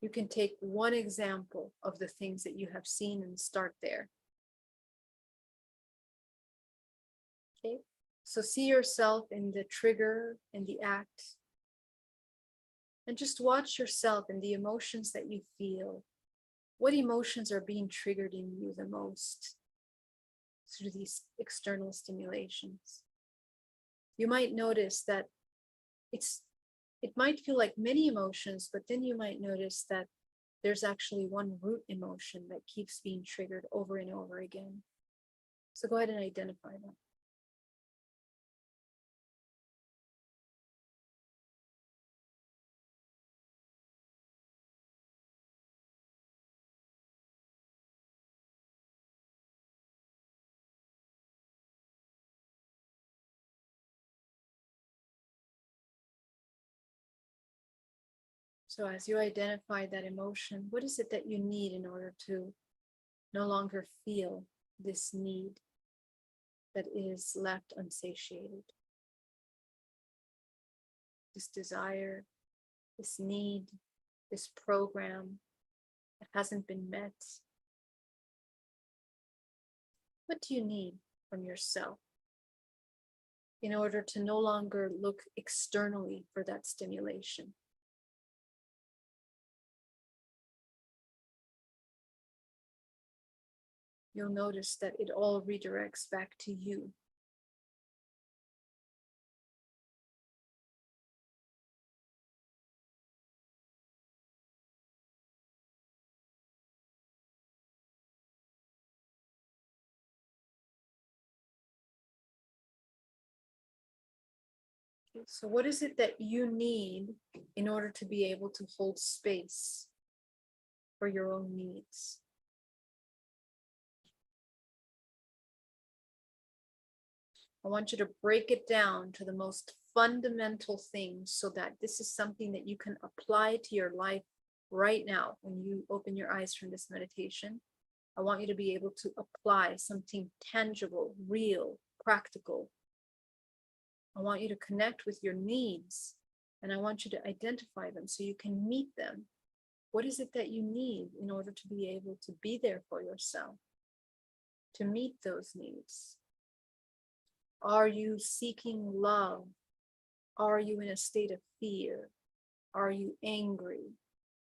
You can take one example of the things that you have seen and start there. Okay, so see yourself in the trigger, in the act. And just watch yourself and the emotions that you feel. What emotions are being triggered in you the most through these external stimulations? You might notice that it might feel like many emotions, but then you might notice that there's actually one root emotion that keeps being triggered over and over again. So go ahead and identify that. So as you identify that emotion, what is it that you need in order to no longer feel this need that is left unsatiated? This desire, this need, this program that hasn't been met. What do you need from yourself in order to no longer look externally for that stimulation? You'll notice that it all redirects back to you. Okay, so what is it that you need in order to be able to hold space for your own needs? I want you to break it down to the most fundamental things so that this is something that you can apply to your life right now. When you open your eyes from this meditation, I want you to be able to apply something tangible, real, practical. I want you to connect with your needs, and I want you to identify them so you can meet them. What is it that you need in order to be able to be there for yourself, to meet those needs? Are you seeking love? Are you in a state of fear? Are you angry?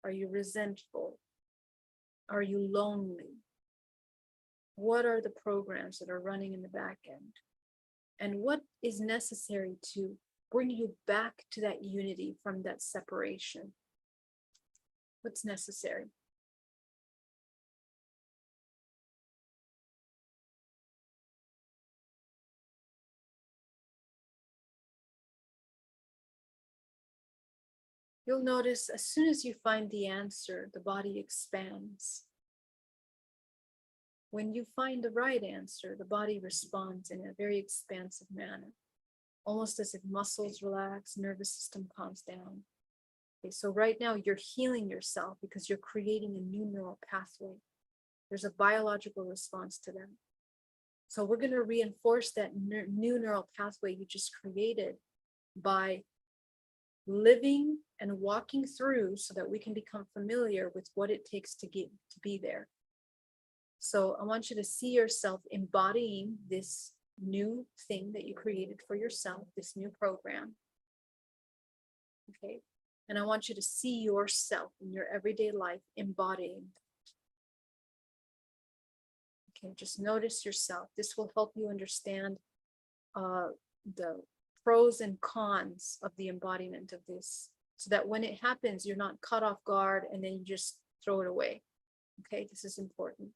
Are you resentful? Are you lonely? What are the programs that are running in the back end? And what is necessary to bring you back to that unity from that separation? What's necessary? You'll notice as soon as you find the answer, the body expands. When you find the right answer, the body responds in a very expansive manner, almost as if muscles relax, nervous system calms down. Okay, so right now you're healing yourself because you're creating a new neural pathway. There's a biological response to that. So we're going to reinforce that new neural pathway you just created by living and walking through so that we can become familiar with what it takes to be there. So I want you to see yourself embodying this new thing that you created for yourself, this new program. Okay. And I want you to see yourself in your everyday life embodying. Okay, just notice yourself. This will help you understand the pros and cons of the embodiment of this, so that when it happens, you're not caught off guard and then you just throw it away. Okay, this is important.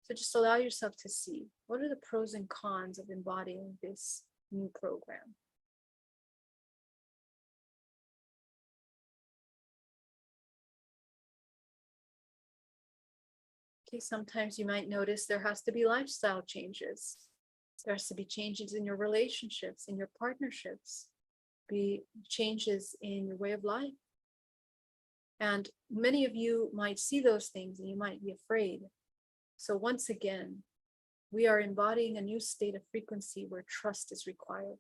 So just allow yourself to see, what are the pros and cons of embodying this new program? Okay, sometimes you might notice there has to be lifestyle changes. There has to be changes in your relationships, in your partnerships, be changes in your way of life. And many of you might see those things and you might be afraid. So once again, we are embodying a new state of frequency where trust is required.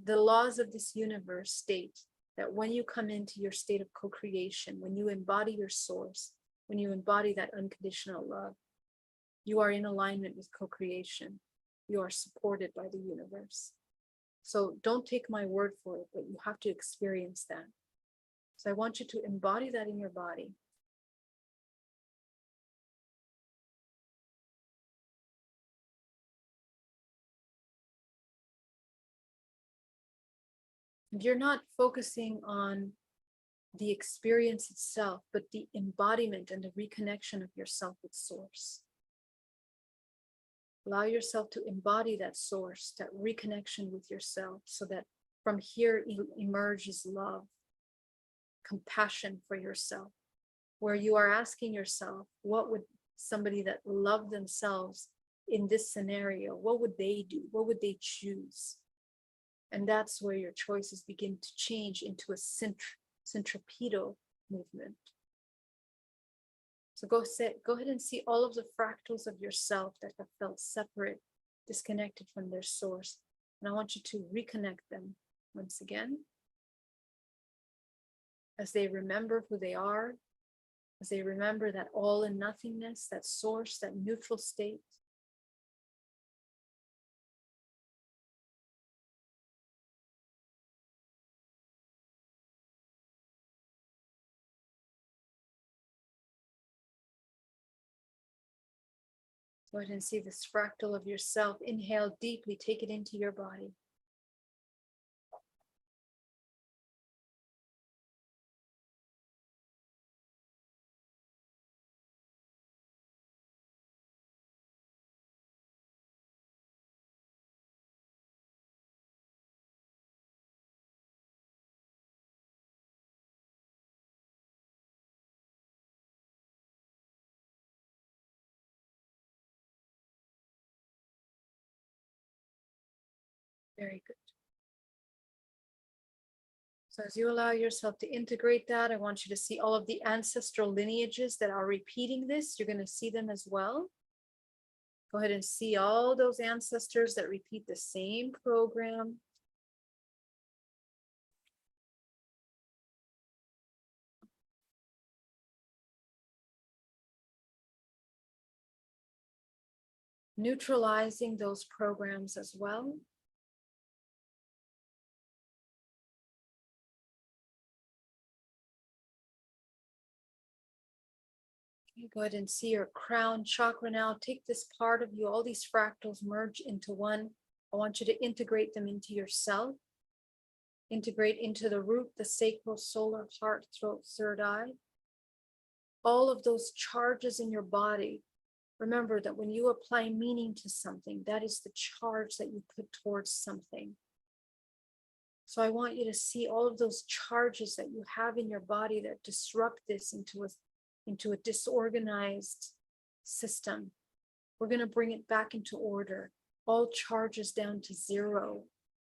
The laws of this universe state that when you come into your state of co-creation, when you embody your source, when you embody that unconditional love, you are in alignment with co-creation. You are supported by the universe. So don't take my word for it, but you have to experience that. So I want you to embody that in your body. You're not focusing on the experience itself, but the embodiment and the reconnection of yourself with source. Allow yourself to embody that source, that reconnection with yourself, so that from here emerges love, compassion for yourself, where you are asking yourself, what would somebody that loved themselves in this scenario, what would they do? What would they choose? And that's where your choices begin to change into a centripetal movement. So go ahead and see all of the fractals of yourself that have felt separate, disconnected from their source. And I want you to reconnect them once again, as they remember who they are, as they remember that all and nothingness, that source, that neutral state. Go ahead and see this fractal of yourself. Inhale deeply, take it into your body. Very good. So as you allow yourself to integrate that, I want you to see all of the ancestral lineages that are repeating this. You're going to see them as well. Go ahead and see all those ancestors that repeat the same program. Neutralizing those programs as well. Okay, go ahead and see your crown chakra now. Take this part of you, all these fractals merge into one. I want you to integrate them into yourself. Integrate into the root, the sacral, solar, heart, throat, third eye. All of those charges in your body. Remember that when you apply meaning to something, that is the charge that you put towards something. So I want you to see all of those charges that you have in your body that disrupt this into a disorganized system. We're going to bring it back into order. All charges down to zero,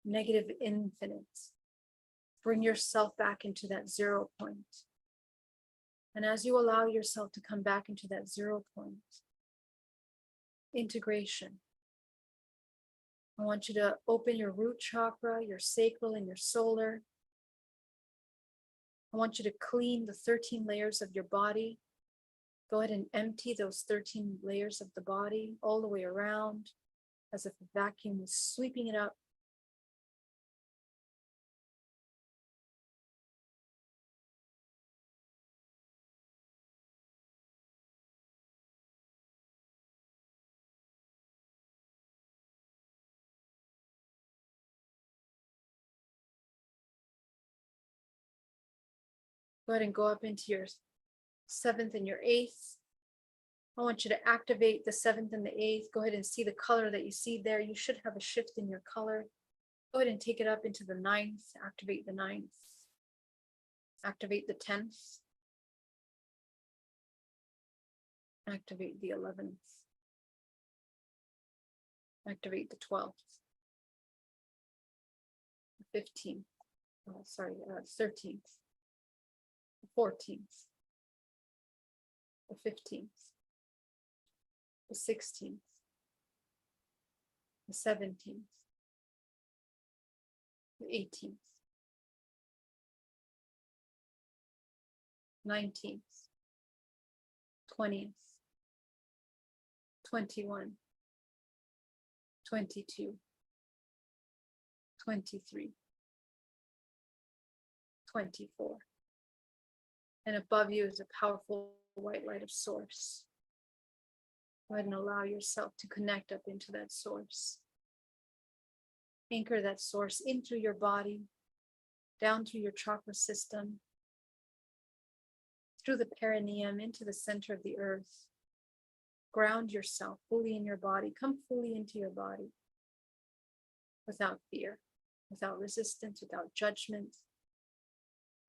negative infinite. Bring yourself back into that 0 point. And as you allow yourself to come back into that 0 point, integration. I want you to open your root chakra, your sacral, and your solar. I want you to clean the 13 layers of your body. Go ahead and empty those 13 layers of the body all the way around, as if a vacuum was sweeping it up. Go ahead and go up into your 7th and your 8th. I want you to activate the 7th and the 8th. Go ahead and see the color that you see there. You should have a shift in your color. Go ahead and take it up into the 9th. Activate the 9th. Activate the 10th. Activate the 11th. Activate the 12th. The 15th. 13th. The 14th. The 15th. The 16th. The 17th. The 18th. 19th. 20th. 21. 22. 23, 24. And above you is a powerful white light of source. Go ahead and allow yourself to connect up into that source. Anchor that source into your body, down through your chakra system, through the perineum into the center of the earth. Ground yourself fully in your body. Come fully into your body without fear, without resistance, without judgment.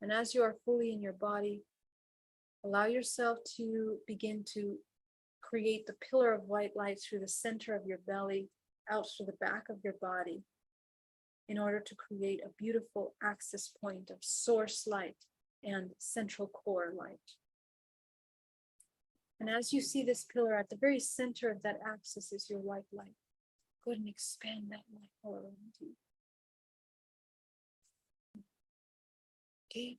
And as you are fully in your body, allow yourself to begin to create the pillar of white light through the center of your belly, out through the back of your body, in order to create a beautiful access point of source light and central core light. And as you see this pillar, at the very center of that axis is your white light. Go ahead and expand that light all around you. Okay.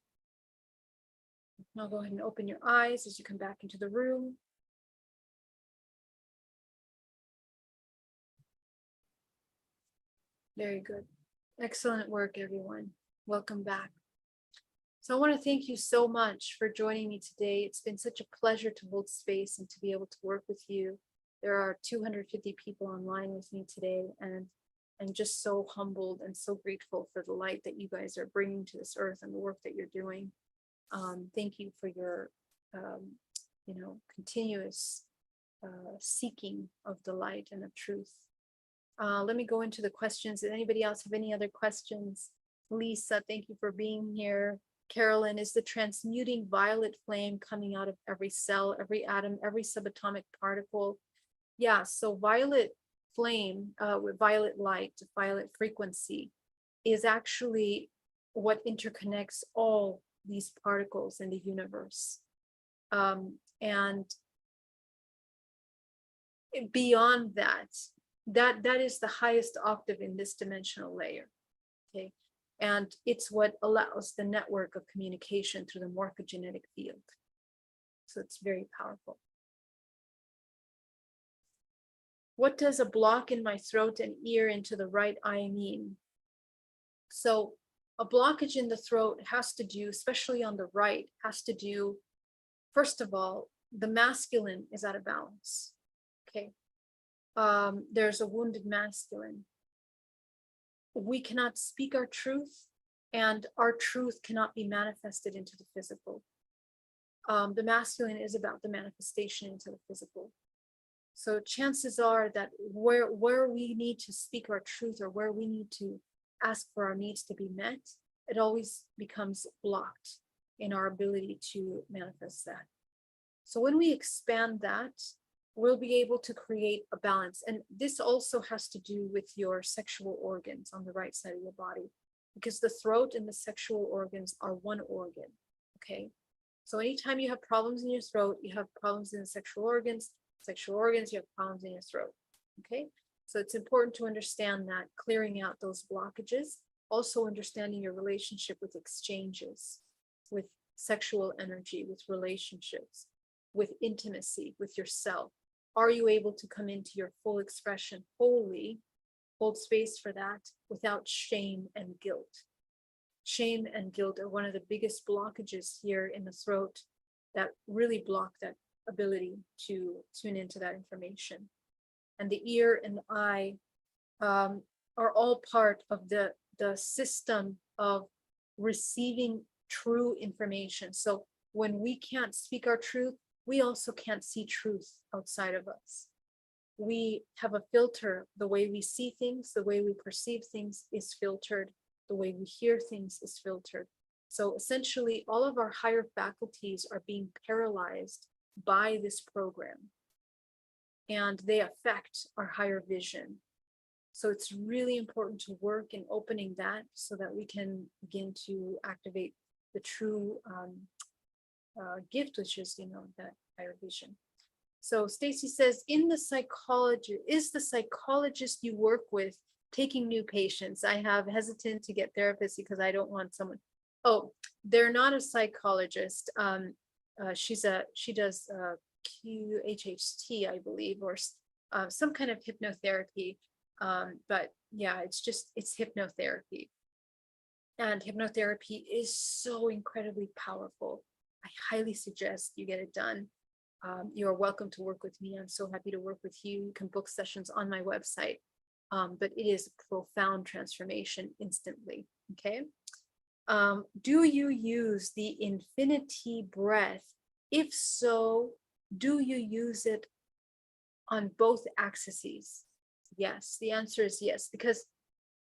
Now go ahead and open your eyes as you come back into the room. Very good. Excellent work, everyone. Welcome back. So I want to thank you so much for joining me today. It's been such a pleasure to hold space and to be able to work with you. There are 250 people online with me today, and I'm just so humbled and so grateful for the light that you guys are bringing to this earth and the work that you're doing. Thank you for your, continuous seeking of the light and of truth. Let me go into the questions. Does anybody else have any other questions? Lisa, thank you for being here. Carolyn, is the transmuting violet flame coming out of every cell, every atom, every subatomic particle? Yeah, so violet flame with violet light, violet frequency is actually what interconnects all these particles in the universe. And beyond that, that is the highest octave in this dimensional layer. Okay. And it's what allows the network of communication through the morphogenetic field. So it's very powerful. What does a block in my throat and ear into the right eye mean? So a blockage in the throat has to do, especially on the right, has to do, first of all, the masculine is out of balance. Okay. There's a wounded masculine. We cannot speak our truth, and our truth cannot be manifested into the physical. The masculine is about the manifestation into the physical. So chances are that where we need to speak our truth, or where we need to ask for our needs to be met, it always becomes blocked in our ability to manifest that. So when we expand that, we'll be able to create a balance. And this also has to do with your sexual organs on the right side of your body, because the throat and the sexual organs are one organ. Okay. So anytime you have problems in your throat, you have problems in the sexual organs, you have problems in your throat. Okay. So it's important to understand that, clearing out those blockages, also understanding your relationship with exchanges, with sexual energy, with relationships, with intimacy, with yourself. Are you able to come into your full expression wholly, hold space for that without shame and guilt? Shame and guilt are one of the biggest blockages here in the throat that really block that ability to tune into that information. And the ear and the eye are all part of the system of receiving true information. So when we can't speak our truth, we also can't see truth outside of us. We have a filter. The way we see things, the way we perceive things is filtered. The way we hear things is filtered. So essentially, all of our higher faculties are being paralyzed by this program, and they affect our higher vision. So it's really important to work in opening that so that we can begin to activate the true gift, which is, that higher vision. So Stacy says, is the psychologist you work with taking new patients? I have hesitant to get therapists because I don't want someone. Oh, they're not a psychologist. She does QHHT, I believe, or some kind of hypnotherapy. But yeah, it's hypnotherapy. And hypnotherapy is so incredibly powerful. I highly suggest you get it done. You are welcome to work with me. I'm so happy to work with you. You can book sessions on my website. But it is a profound transformation instantly. Okay. Do you use the infinity breath? If so, do you use it on both axes? Yes, the answer is yes, because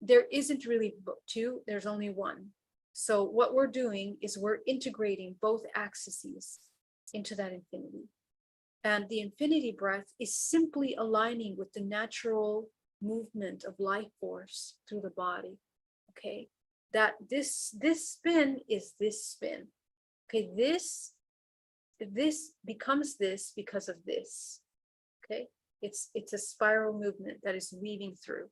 there isn't really two, there's only one. So what we're doing is we're integrating both axes into that infinity. And the infinity breath is simply aligning with the natural movement of life force through the body. Okay, that this spin is this spin. Okay, this becomes this because of this. Okay, it's a spiral movement that is weaving through.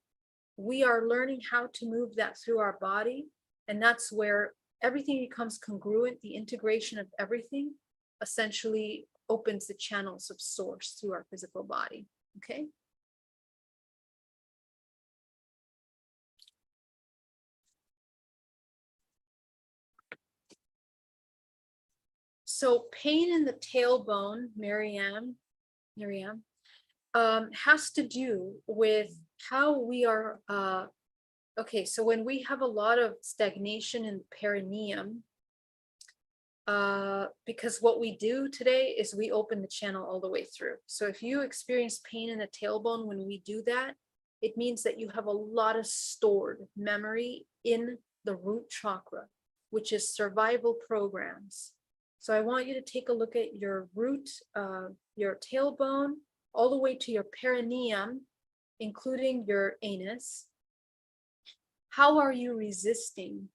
We are learning how to move that through our body, and that's where everything becomes congruent. The integration of everything essentially opens the channels of source through our physical body. Okay. So pain in the tailbone, Miriam, has to do with how we are, okay, so when we have a lot of stagnation in the perineum, because what we do today is we open the channel all the way through. So if you experience pain in the tailbone when we do that, it means that you have a lot of stored memory in the root chakra, which is survival programs. So I want you to take a look at your root, your tailbone, all the way to your perineum, including your anus. How are you resisting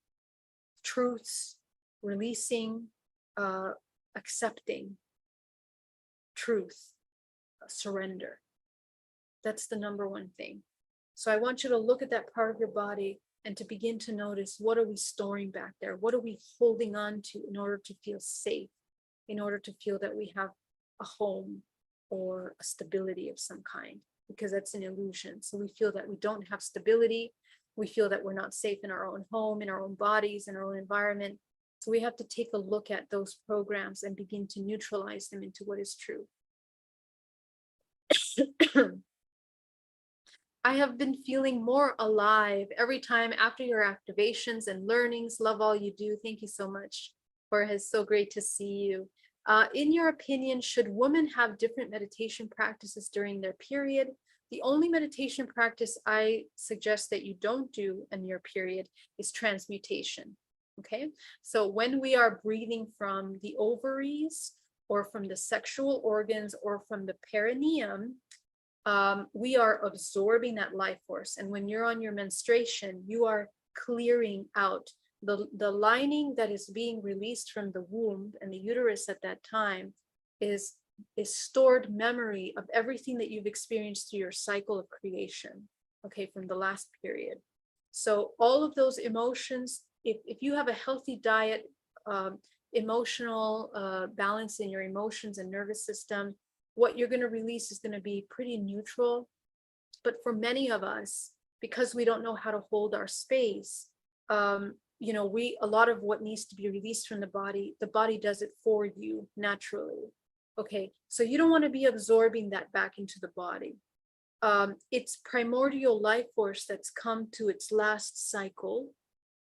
truths, releasing, accepting truth, surrender? That's the number one thing. So I want you to look at that part of your body and to begin to notice, what are we storing back there? What are we holding on to in order to feel safe, in order to feel that we have a home or a stability of some kind? Because that's an illusion. So we feel that we don't have stability. We feel that we're not safe in our own home, in our own bodies, in our own environment. So we have to take a look at those programs and begin to neutralize them into what is true. I have been feeling more alive every time after your activations and learnings. Love all you do. Thank you so much. Jorge, it's so great to see you. In your opinion, should women have different meditation practices during their period? The only meditation practice I suggest that you don't do in your period is transmutation. Okay, so when we are breathing from the ovaries or from the sexual organs or from the perineum, we are absorbing that life force. And when you're on your menstruation, you are clearing out the lining that is being released from the womb and the uterus at that time is stored memory of everything that you've experienced through your cycle of creation, okay, from the last period. So all of those emotions, if you have a healthy diet, emotional balance in your emotions and nervous system, what you're going to release is going to be pretty neutral. But for many of us, because we don't know how to hold our space, you know, a lot of what needs to be released from the body does it for you naturally. Okay, so you don't want to be absorbing that back into the body. It's primordial life force that's come to its last cycle,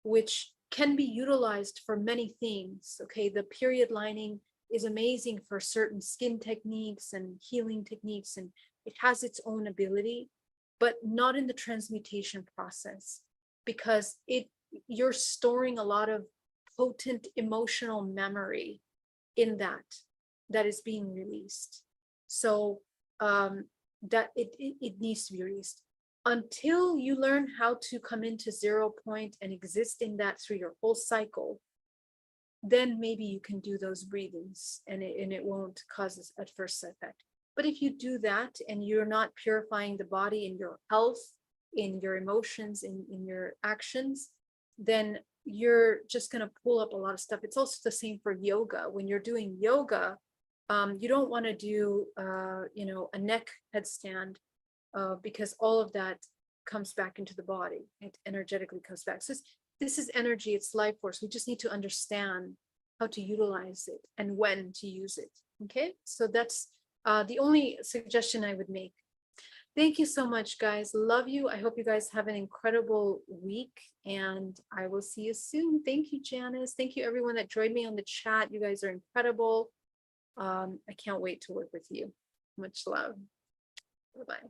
which can be utilized for many things. Okay, the period lining is amazing for certain skin techniques and healing techniques, and it has its own ability, but not in the transmutation process, because you're storing a lot of potent emotional memory in that is being released. So that it needs to be released. Until you learn how to come into 0 point and exist in that through your whole cycle, then maybe you can do those breathings and it won't cause an adverse effect. But if you do that and you're not purifying the body in your health, in your emotions, in your actions, then you're just going to pull up a lot of stuff. It's also the same for yoga. When you're doing yoga, you don't want to do, you know, a neck headstand, because all of that comes back into the body. It energetically comes back. So this is energy, it's life force. We just need to understand how to utilize it and when to use it. Okay, so that's the only suggestion I would make. Thank you so much, guys. Love you. I hope you guys have an incredible week, and I will see you soon. Thank you, Janice. Thank you, everyone that joined me on the chat. You guys are incredible. I can't wait to work with you. Much love. Bye-bye.